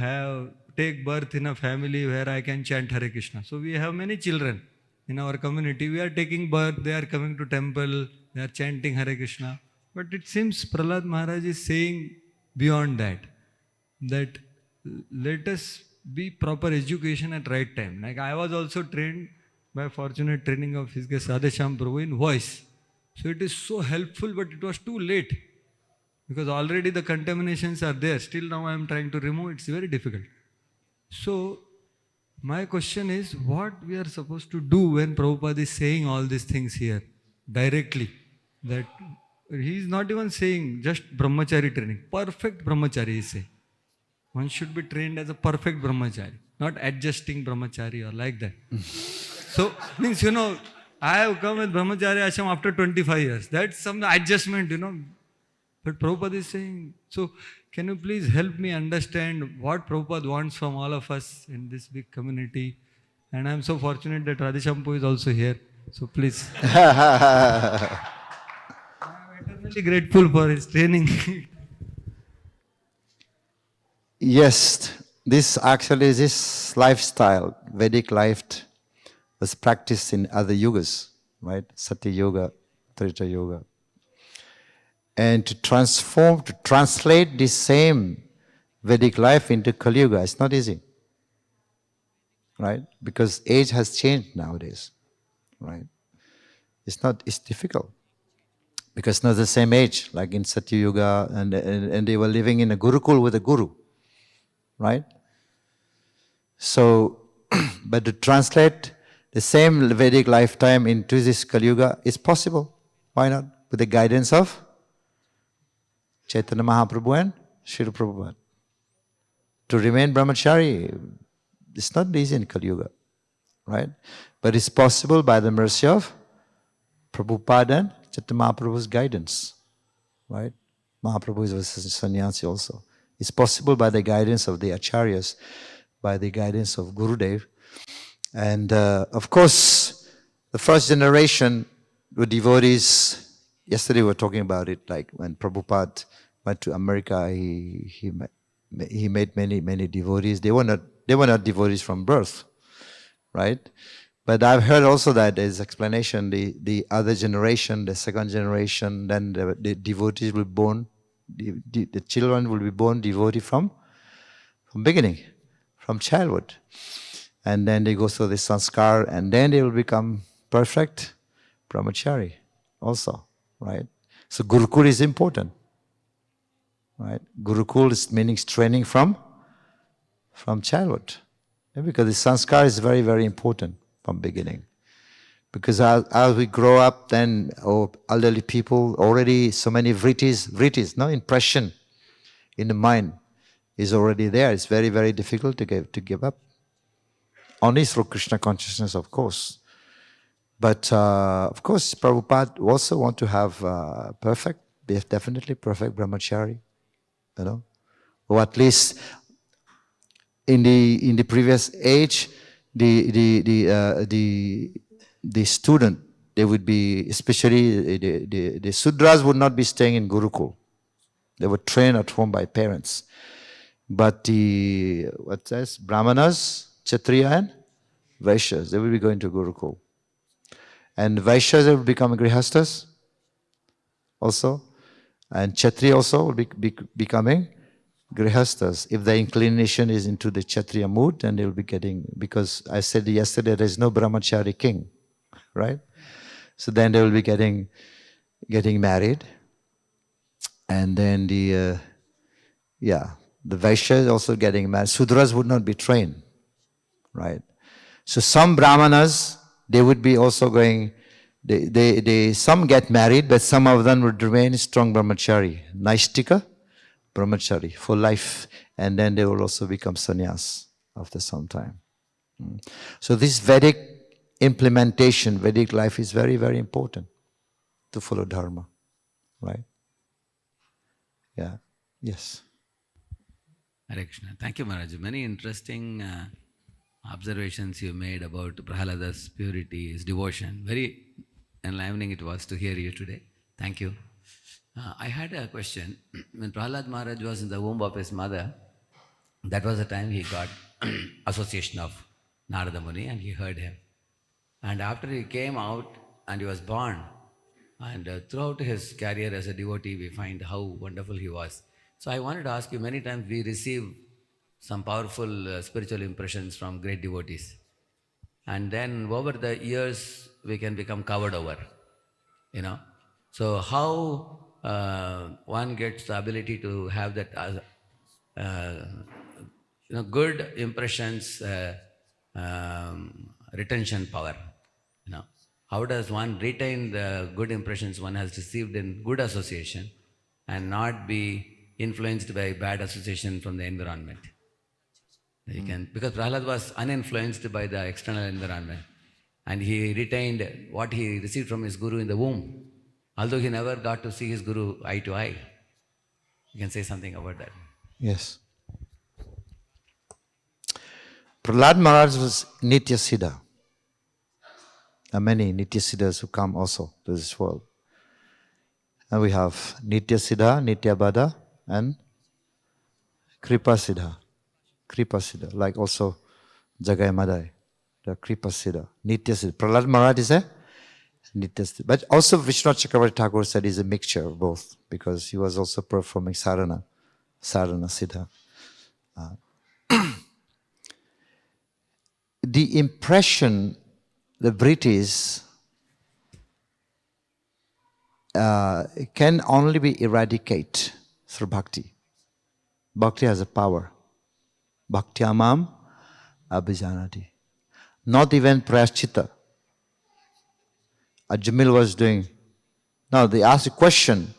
take birth in a family where I can chant Hare Krishna. So we have many children in our community. We are taking birth, they are coming to temple, they are chanting Hare Krishna. But it seems Prahlad Maharaj is saying beyond that let us be proper education at right time. Like I was also trained by fortunate training of His Grace Radhesham Prabhu in voice. So it is so helpful, but it was too late. Because already the contaminations are there. Still now I am trying to remove. It's very difficult. So my question is, what we are supposed to do when Prabhupada is saying all these things here directly? That he is not even saying just brahmachari training. Perfect brahmachari is saying. One should be trained as a perfect brahmachari, not adjusting brahmachari or like that. So, means, I have come with brahmachari ashram after 25 years. That's some adjustment, But Prabhupada is saying, so can you please help me understand what Prabhupada wants from all of us in this big community? And I am so fortunate that Radheshampu is also here. So please. I am eternally grateful for his training. Yes, this lifestyle, Vedic life, was practiced in other yugas, right? Satya Yoga, Treta Yoga. And to translate this same Vedic life into Kali Yuga, it's not easy, right? Because age has changed nowadays, right? It's difficult. Because it's not the same age, like in Satya Yuga, and they were living in a Gurukul with a guru, right? So, but to translate the same Vedic lifetime into this Kali Yuga is possible. Why not? With the guidance of Chaitanya Mahaprabhu and Srila Prabhupada. To remain brahmachari, it's not easy in Kali Yuga, right? But it's possible by the mercy of Prabhupada and Chaitanya Mahaprabhu's guidance, right? Mahaprabhu is a sannyasi also. It's possible by the guidance of the acharyas, by the guidance of Gurudev, And of course, the first generation were devotees. Yesterday we were talking about it, like when Prabhupada went to America, he made many devotees. They were not devotees from birth, right? But I've heard also that there's explanation, the other generation, the second generation, then the devotees will be born, the children will be born devotee from beginning, from childhood. And then they go through the sanskar, and then they will become perfect brahmachari also, right? So Gurukul is important, right? Gurukul is meaning training from childhood. Yeah, because the sanskar is very, very important from beginning. Because as we grow up, then elderly people, already so many vrittis, no impression in the mind is already there. It's very, very difficult to give up. Only through Krishna consciousness, of course. But of course, Prabhupada also want to have definitely perfect brahmachari, you know, or at least in the previous age, the student, they would be, especially the Sudras would not be staying in Gurukul. They were trained at home by parents. But Brahmanas, Kshatriya and Vaishyas, they will be going to Gurukul. And Vaishyas will become Grihastas also. And Kshatriya also will be becoming Grihastas. If the inclination is into the Kshatriya mood, then they will be getting, because I said yesterday there is no brahmachari king, right? So then they will be getting married. And then the Vaishyas also getting married. Sudras would not be trained, right? So some Brahmanas, they would be also going, some get married, but some of them would remain strong brahmachari, Naishtika brahmachari for life, and then they will also become sannyas after some time. So this Vedic implementation, Vedic life is very, very important to follow dharma, right? Yeah, yes. Hare Krishna. Thank you, Maharaj. Many interesting observations you made about Prahlada's purity, his devotion. Very enlivening it was to hear you today. Thank you. I had a question. When Prahlad Maharaj was in the womb of his mother, that was the time he got association of Narada Muni and he heard him. And after he came out and he was born, and throughout his career as a devotee, we find how wonderful he was. So I wanted to ask you, many times we receive some powerful spiritual impressions from great devotees. And then over the years, we can become covered over, you know. So how one gets the ability to have that, good impressions, retention power, you know. How does one retain the good impressions one has received in good association and not be influenced by bad association from the environment? You can, because Prahlad was uninfluenced by the external environment and he retained what he received from his guru in the womb, although he never got to see his guru eye to eye. You can say something about that. Yes. Prahlad Maharaj was Nitya Siddha. There are many Nitya Siddhas who come also to this world. And we have Nitya Siddha, Nitya Bada, and Kripa Siddha. Kripa Siddha, like also Jagai Madai, the Kripa Siddha. Nitya Siddha. Prahlad Maharaj is a Nitya Siddha. But also Vishnu Chakravarti Thakur said he's a mixture of both, because he was also performing sadhana Siddha. The impression the British can only be eradicated through bhakti. Bhakti has a power. Bhaktyamam abhijanati. Not even prayashchita. Ajamil was doing. Now they asked a question.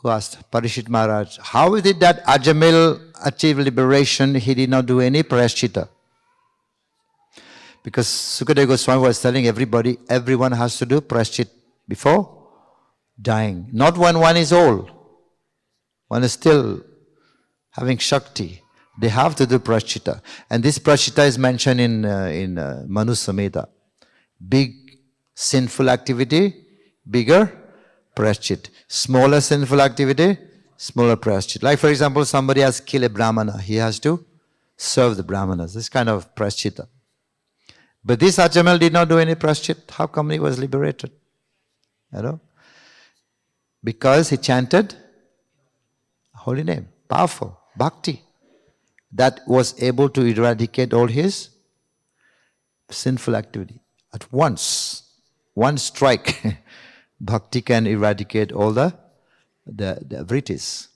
Who asked? Parishit Maharaj. How is it that Ajamil achieved liberation? He did not do any prayashchita. Because Sukadeva Goswami was telling everybody, everyone has to do prayashchit before dying. Not when one is old. One is still having Shakti. They have to do prashchita. And this prashchita is mentioned in Manu Samhita. Big sinful activity, bigger prashchit. Smaller sinful activity, smaller prashchit. Like for example, somebody has killed a brahmana. He has to serve the brahmanas. This kind of prashchita. But this Achamal did not do any prashchit. How come he was liberated? You know? Because he chanted holy name. Powerful. Bhakti. That was able to eradicate all his sinful activity. At once. One strike. Bhakti can eradicate all the vrittis.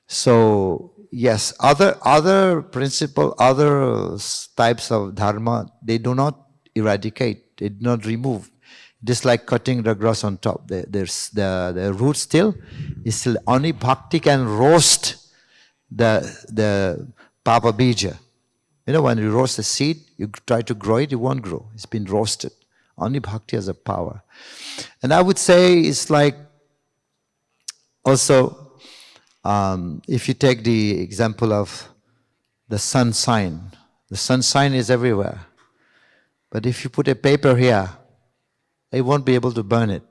So, yes, other principle, other types of dharma, they do not eradicate, they do not remove. Just like cutting the grass on top. The root still is still, only bhakti can roast the papa bija. You know, when you roast a seed, you try to grow it, it won't grow. It's been roasted. Only bhakti has a power. And I would say it's like also, if you take the example of the sun sign is everywhere. But if you put a paper here, you won't be able to burn it.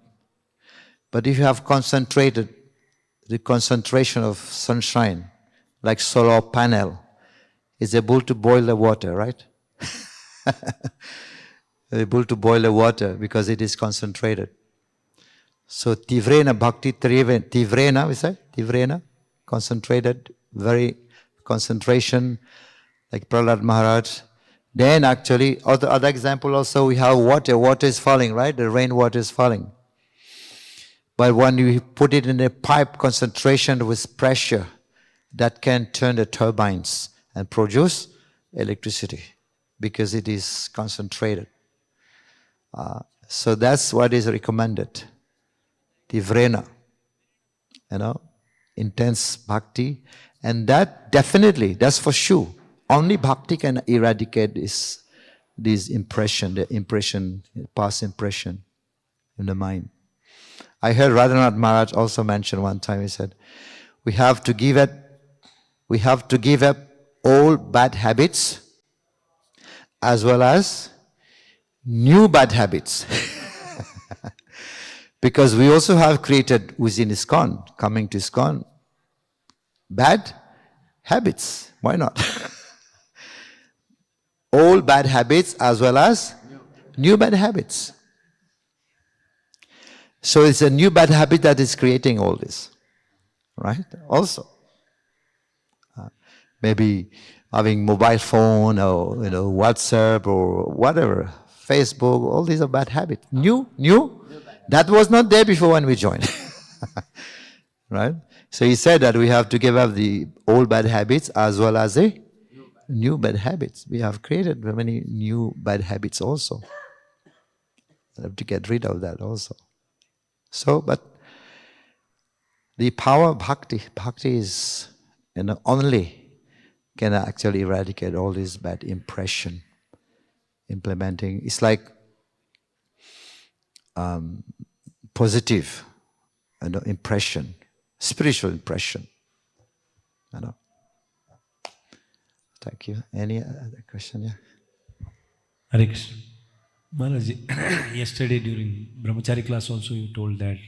But if you have concentrated the concentration of sunshine, like solar panel, is able to boil the water, right? Able to boil the water because it is concentrated. So tivrena bhakti tivrena, we say? Tivrena, concentrated, very concentration, like Prahlad Maharaj. Then actually, other example also, we have water is falling, right? The rainwater is falling. But when you put it in a pipe concentration with pressure, that can turn the turbines and produce electricity because it is concentrated. So that's what is recommended. Tivrena, intense bhakti. And that definitely, that's for sure. Only bhakti can eradicate this impression, past impression in the mind. I heard Radhanath Maharaj also mention one time, he said, we have to give up all bad habits as well as new bad habits. Because we also have created within ISKCON, coming to ISKCON, bad habits. Why not? All bad habits as well as new bad habits. So it's a new bad habit that is creating all this. Right? Also. Maybe having mobile phone or WhatsApp or whatever, Facebook, all these are bad habits. New, that was not there before when we joined. Right? So he said that we have to give up the old bad habits as well as the new bad habits. We have created many new bad habits also. We have to get rid of that also. So, but the power of bhakti is only can actually eradicate all this bad impression. Implementing, it's like positive impression, spiritual impression. Thank you. Any other question? Yeah. Hare Krishna. Maharaj, yesterday during Brahmachari class also you told that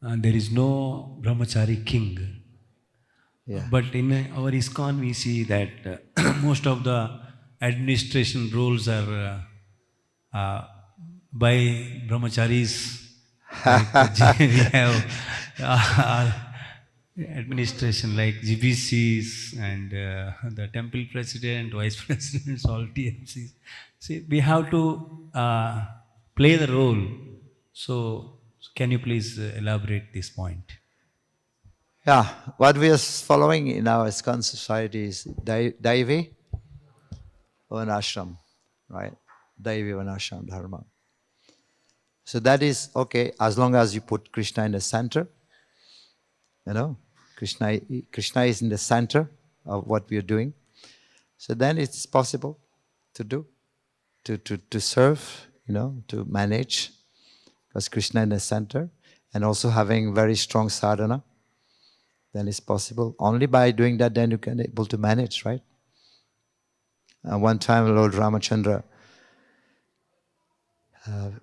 there is no Brahmachari king. Yeah. But in our ISKCON we see that most of the administration roles are by Brahmacharis. Like we have administration like GBCs and the temple president, vice presidents, all TMCs. See, we have to play the role. So, can you please elaborate this point? Yeah, what we are following in our ISKCON society is Daivi Varnashram, right? Daivi Varnashram Dharma. So that is okay as long as you put Krishna in the center. Krishna is in the center of what we are doing. So then it's possible to do, to serve, to manage, because Krishna in the center, and also having very strong sadhana. then it's possible. Only by doing that, then you can able to manage, right? One time, Lord Ramachandra,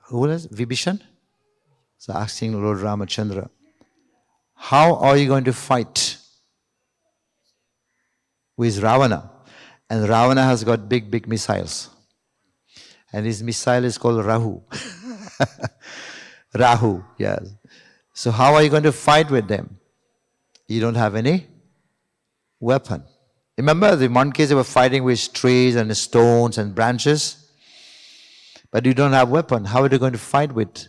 who was it? Vibhishan? So asking Lord Ramachandra, how are you going to fight with Ravana? And Ravana has got big, big missiles. And his missile is called Rahu. Rahu, yes. So how are you going to fight with them? You don't have any weapon. Remember, the monkeys were fighting with trees and stones and branches, but you don't have weapon. How are you going to fight with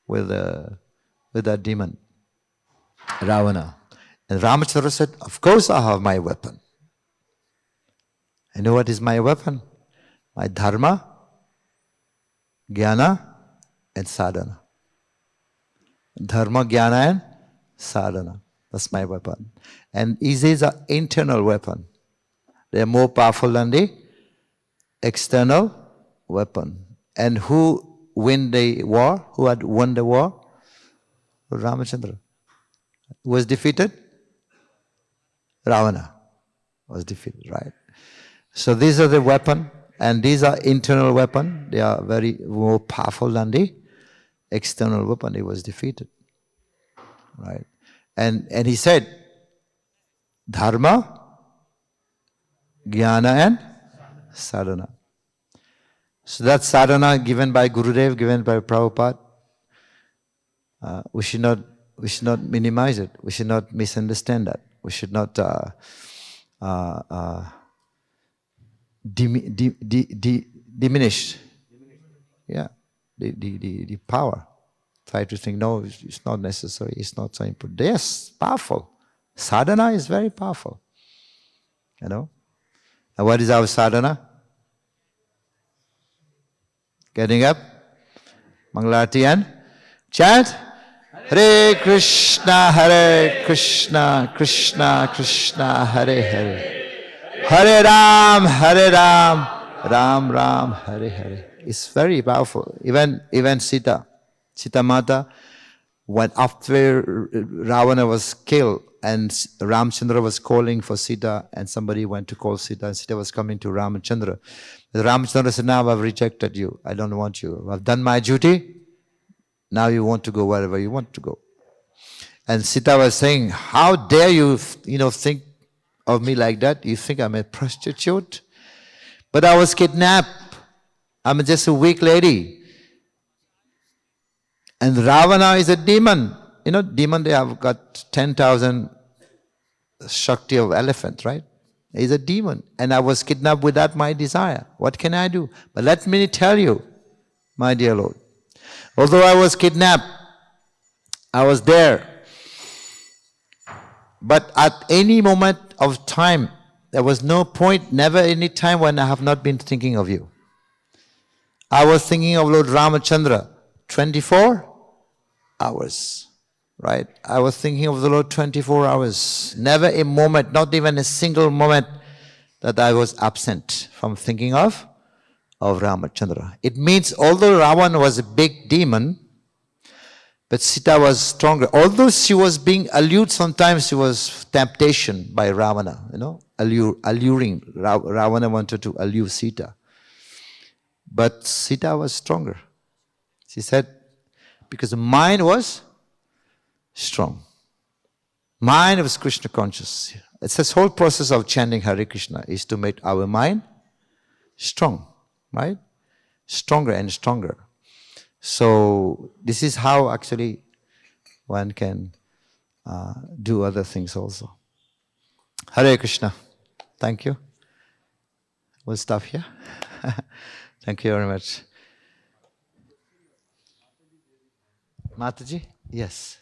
that demon, Ravana? And Ramachandra said, of course I have my weapon. You know what is my weapon? My dharma, jnana, and sadhana. Dharma, jnana, and sadhana. That's my weapon. And these is an internal weapon. They are more powerful than the external weapon. And who win the war? Who had won the war? Ramachandra. Who was defeated? Ravana was defeated, right? So these are the weapon, and these are internal weapon. They are very more powerful than the external weapon. He was defeated, right? And he said, dharma, jnana, and sadhana. So that sadhana given by Gurudev, given by Prabhupada, we should not minimize it. We should not misunderstand that. We should not diminish, the power. Try to think, no, it's not necessary. It's not so important. Yes, powerful. Sadhana is very powerful. You know. And what is our sadhana? Getting up, Mangalarti, and chant Hare Krishna, Hare Krishna, Krishna Krishna, Hare Hare, Hare Ram, Ram Ram, Hare Hare. It's very powerful. Even Sita Mata, when after Ravana was killed and Ramchandra was calling for Sita, and somebody went to call Sita, and Sita was coming to Ramchandra. Ramchandra said, now I've rejected you. I don't want you. I've done my duty. Now you want to go wherever you want to go. And Sita was saying, how dare you, think of me like that? You think I'm a prostitute? But I was kidnapped. I'm just a weak lady. And Ravana is a demon. Demon, they have got 10,000 Shakti of elephant, right? He's a demon. And I was kidnapped without my desire. What can I do? But let me tell you, my dear Lord, although I was kidnapped, I was there. But at any moment of time, there was no point, never any time when I have not been thinking of you. I was thinking of Lord Ramachandra 24 hours, right? I was thinking of the Lord 24 hours. Never a moment, not even a single moment that I was absent from thinking of Ramachandra. It means although Ravana was a big demon, but Sita was stronger. Although she was being allured, sometimes she was temptation by Ravana, alluring. Ravana wanted to allure Sita. But Sita was stronger. She said, because the mind was strong. Mind was Krishna conscious. It's this whole process of chanting Hare Krishna is to make our mind strong, right? Stronger and stronger. So this is how actually one can do other things also. Hare Krishna. Thank you. We'll stop here. Thank you very much. Mataji? Yes.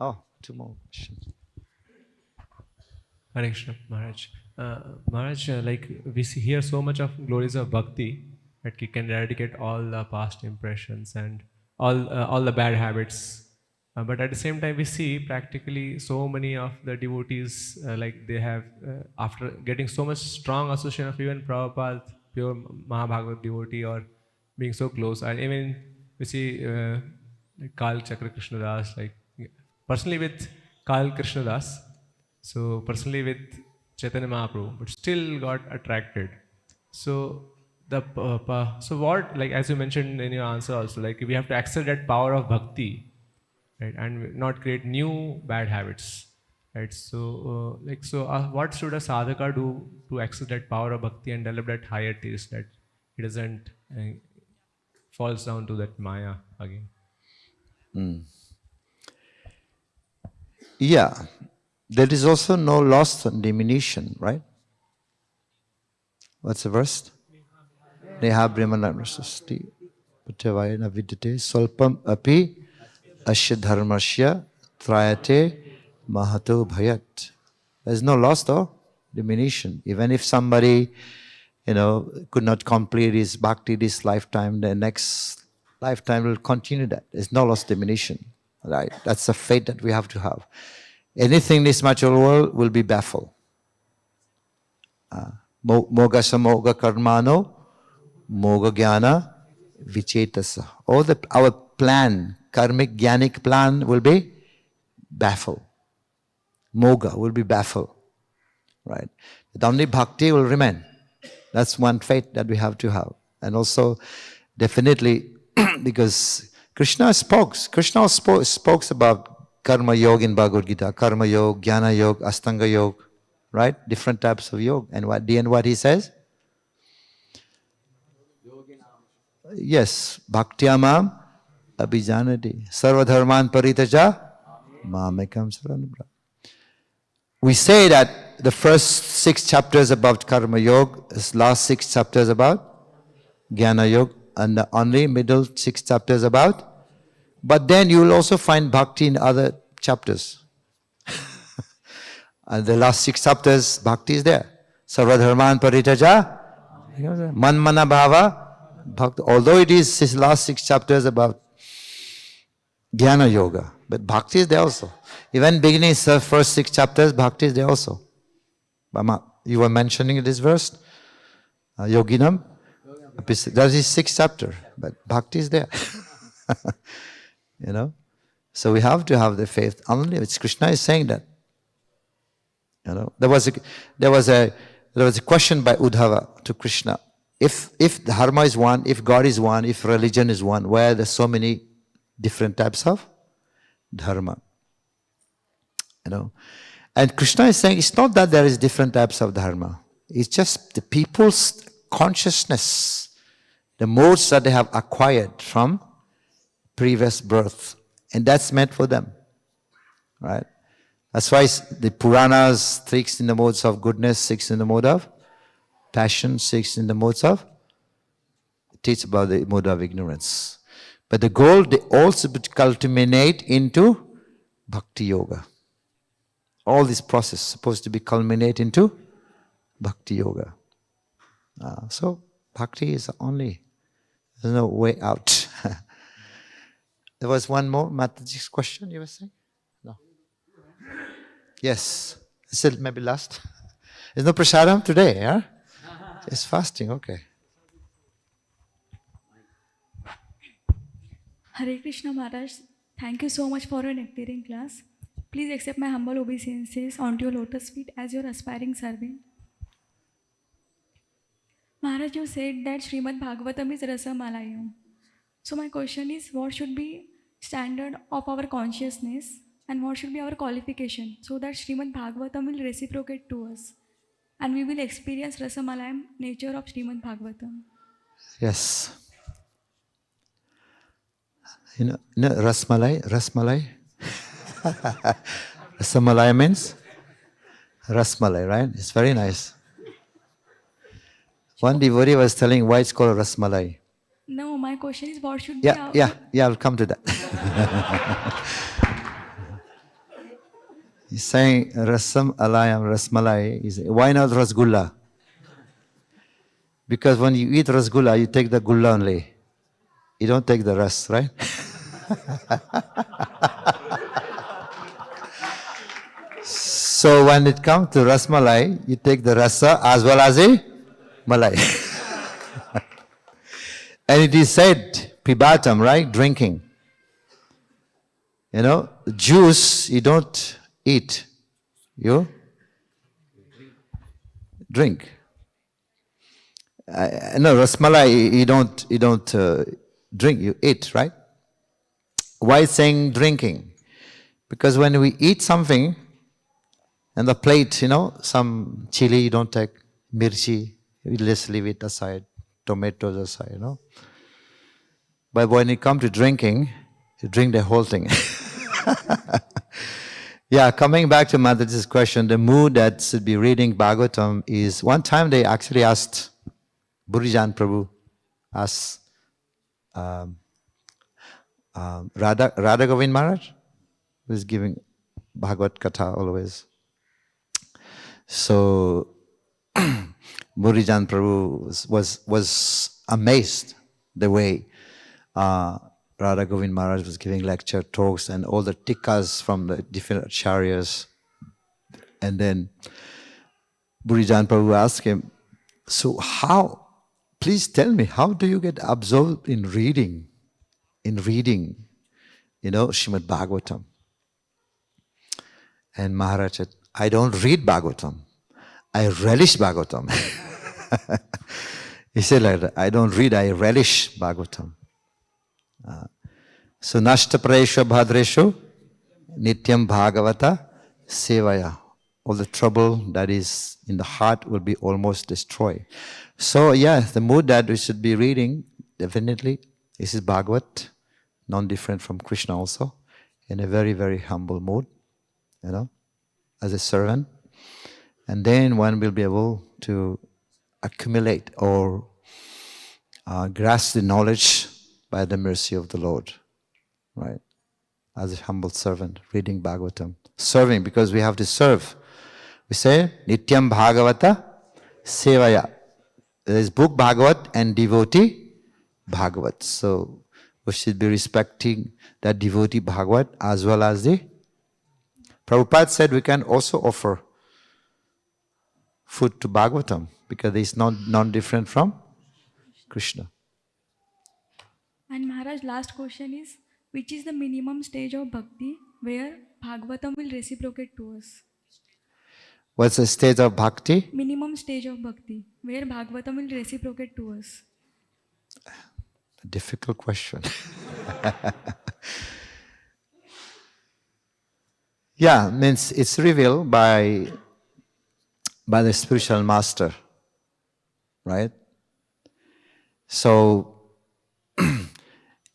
Oh, two more questions. Hare Krishna, Maharaj. Maharaj, we hear so much of glories of bhakti that we can eradicate all the past impressions and all the bad habits. But at the same time, we see practically so many of the devotees, they have, after getting so much strong association of even Prabhupada, pure Mahabhagavad devotee, or being so close. And even we see Kal Chakra Krishna Das, personally with Kal Krishna Das, So personally with Chaitanya Mahaprabhu, but still got attracted. So so what, like as you mentioned in your answer also, like we have to accept that power of bhakti, right, and not create new bad habits, right? So what should a sadhaka do to access that power of bhakti and develop that higher taste, that he doesn't falls down to that maya again? Yeah, there is also no loss and diminution, right? What's the verse? Neha brahmanasasti patavayana vidite solpam api asya dharmasya trayate mahato bhayat. There's no loss though, diminution. Even if somebody, could not complete his bhakti this lifetime, the next lifetime will continue that. There's no loss, diminution, right? That's the fate that we have to have. Anything in this material world will be baffled. Moga samoga karmano, moga jnana vichetasa. Our plan, karmic, jnanic plan will be baffled. Moga will be baffled, right? But only bhakti will remain. That's one fate that we have to have. And also, definitely, because Krishna spoke about karma yoga in Bhagavad Gita, karma yoga, jnana yoga, astanga yoga, right? Different types of yoga. And what he says? Yes, bhaktyamam abhijanati sarvadharman paritaja mamekam saranabra. We say that the first 6 chapters about karma yoga, the last 6 chapters about jnana yoga, and the only middle 6 chapters about. But then you will also find bhakti in other chapters. And the last 6 chapters, bhakti is there. Sarvadharman paritaja, manmana bhava, bhakti. Although it is his last 6 chapters about jnana yoga, but bhakti is there also. Even beginning first 6 chapters, bhakti is there also. Bama, you were mentioning this verse, yoginam. That is 6th chapter, but bhakti is there. So we have to have the faith. Only Krishna is saying that. There was a question by Uddhava to Krishna. If dharma is one, if God is one, if religion is one, why are there so many different types of dharma? And Krishna is saying it's not that there is different types of dharma. It's just the people's consciousness, the modes that they have acquired from previous birth. And that's meant for them. Right? That's why the Puranas, 6 in the modes of goodness, 6 in the mode of passion, 6 in the modes of, teach about the mode of ignorance. But the goal, they also culminate into bhakti yoga. All this process is supposed to be culminate into bhakti yoga. So bhakti is only, there's no way out. There was one more Mataji's question you were saying? No. Yes. Is it maybe last? There's no prasadam today, yeah? It's fasting, okay. Hare Krishna Maharaj, thank you so much for your nectaring class. Please accept my humble obeisances onto your lotus feet as your aspiring servant. Maharaj, you said that Srimad Bhagavatam is Rasa Malayam. So my question is, what should be standard of our consciousness and what should be our qualification so that Srimad Bhagavatam will reciprocate to us and we will experience Rasa Malayam nature of Srimad Bhagavatam? Yes. Rasmalai? Rasamalai means Rasmalai, right? It's very nice. One devotee was telling why it's called Rasmalai. No, my question is what should be our... Yeah, I'll come to that. He's saying Rasmalai, why not Rasgulla? Because when you eat Rasgulla, you take the gulla only. You don't take the ras, right? So when it comes to Rasmalai, you take the rasa as well as a malai. And it is said, pibatam, right? Drinking. Juice you don't eat. You drink. No, rasmalai, you don't drink, you eat, right? Why saying drinking? Because when we eat something, and the plate, some chili you don't take, mirchi, you just leave it aside, tomatoes aside, But when it comes to drinking, you drink the whole thing. Yeah, coming back to Mataji's question, the mood that should be reading Bhagavatam is, one time they actually asked, Burijan Prabhu asked Radha Govind Maharaj, who is giving Bhagavad Katha always. So Burijan Prabhu was amazed the way Radha Govind Maharaj was giving lecture, talks, and all the tikkas from the different acharyas. And then Burijan Prabhu asked him, so how, please tell me, how do you get absorbed in reading, Srimad Bhagavatam? And Maharaj said, I don't read Bhagavatam, I relish Bhagavatam. He said like that, I don't read, I relish Bhagavatam. So nashta praesha bhadreshu nityam bhagavata sevaya. All the trouble that is in the heart will be almost destroyed. So yeah, the mood that we should be reading, definitely, this is Bhagavat, non-different from Krishna also, in a very, very humble mood, as a servant. And then one will be able to accumulate or grasp the knowledge by the mercy of the Lord, right? As a humble servant, reading Bhagavatam. Serving, because we have to serve. We say, Nityam Bhagavata Sevaya. There is book Bhagavat and devotee Bhagavat. So we should be respecting that devotee Bhagavat as well as the... Prabhupada said we can also offer food to Bhagavatam because it's non-different from Krishna. And Maharaj, last question is, which is the minimum stage of bhakti where Bhagavatam will reciprocate to us? What's the stage of bhakti? Minimum stage of bhakti where Bhagavatam will reciprocate to us. A difficult question. Yeah, means it's revealed by the spiritual master, right? So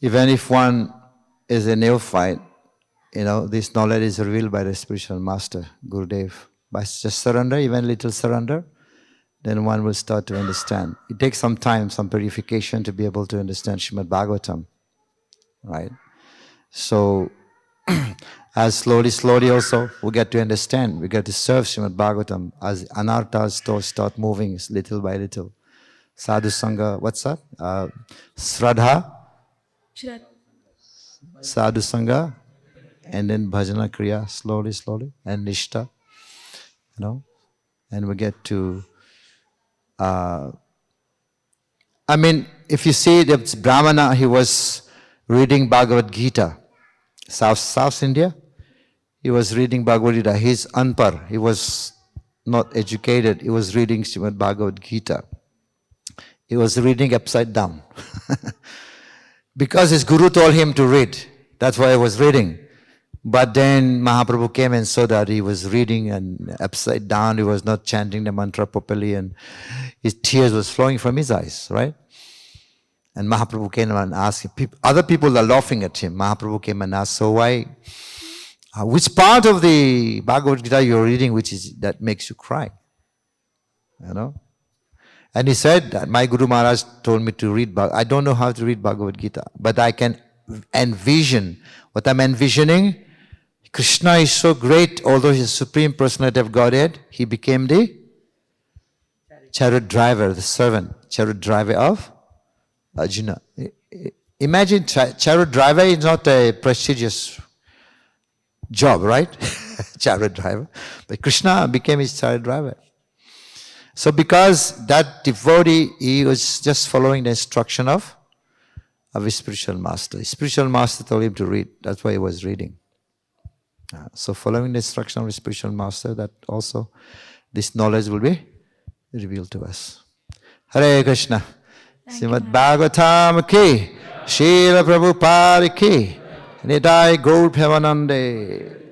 even if one is a neophyte, this knowledge is revealed by the spiritual master, Gurudev. By just surrender, even little surrender, then one will start to understand. It takes some time, some purification to be able to understand Srimad Bhagavatam, right? So, as slowly also, we get to understand, we get to serve Srimad Bhagavatam as anarthas start moving little by little. Sadhu Sangha, what's that? Shraddha, Sadhu Sangha, and then Bhajana Kriya, slowly, and Nishta, and we get to, if you see that Brahmana, he was reading Bhagavad Gita, South India, he was reading Bhagavad Gita, he's unpar, he was not educated, he was reading Srimad Bhagavad Gita. He was reading upside down. Because his guru told him to read, that's why he was reading. But then Mahaprabhu came and saw that he was reading and upside down, he was not chanting the mantra properly, and his tears was flowing from his eyes, right? And Mahaprabhu came and asked him, other people are laughing at him. Mahaprabhu came and asked, so why, which part of the Bhagavad Gita you're reading that makes you cry? And he said that my Guru Maharaj told me to read, I don't know how to read Bhagavad Gita, but I can envision. What I'm envisioning, Krishna is so great, although he's Supreme Personality of Godhead, he became the chariot driver, the servant, chariot driver of Arjuna. Imagine chariot driver is not a prestigious job, right? Chariot driver. But Krishna became his chariot driver. So because that devotee, he was just following the instruction of his spiritual master. His spiritual master told him to read. That's why he was reading. So following the instruction of the spiritual master, that also this knowledge will be revealed to us. Hare Krishna. Srimad Bhagavatam ki, Srila Prabhupada ki, Nidai Gaur Bhavanande.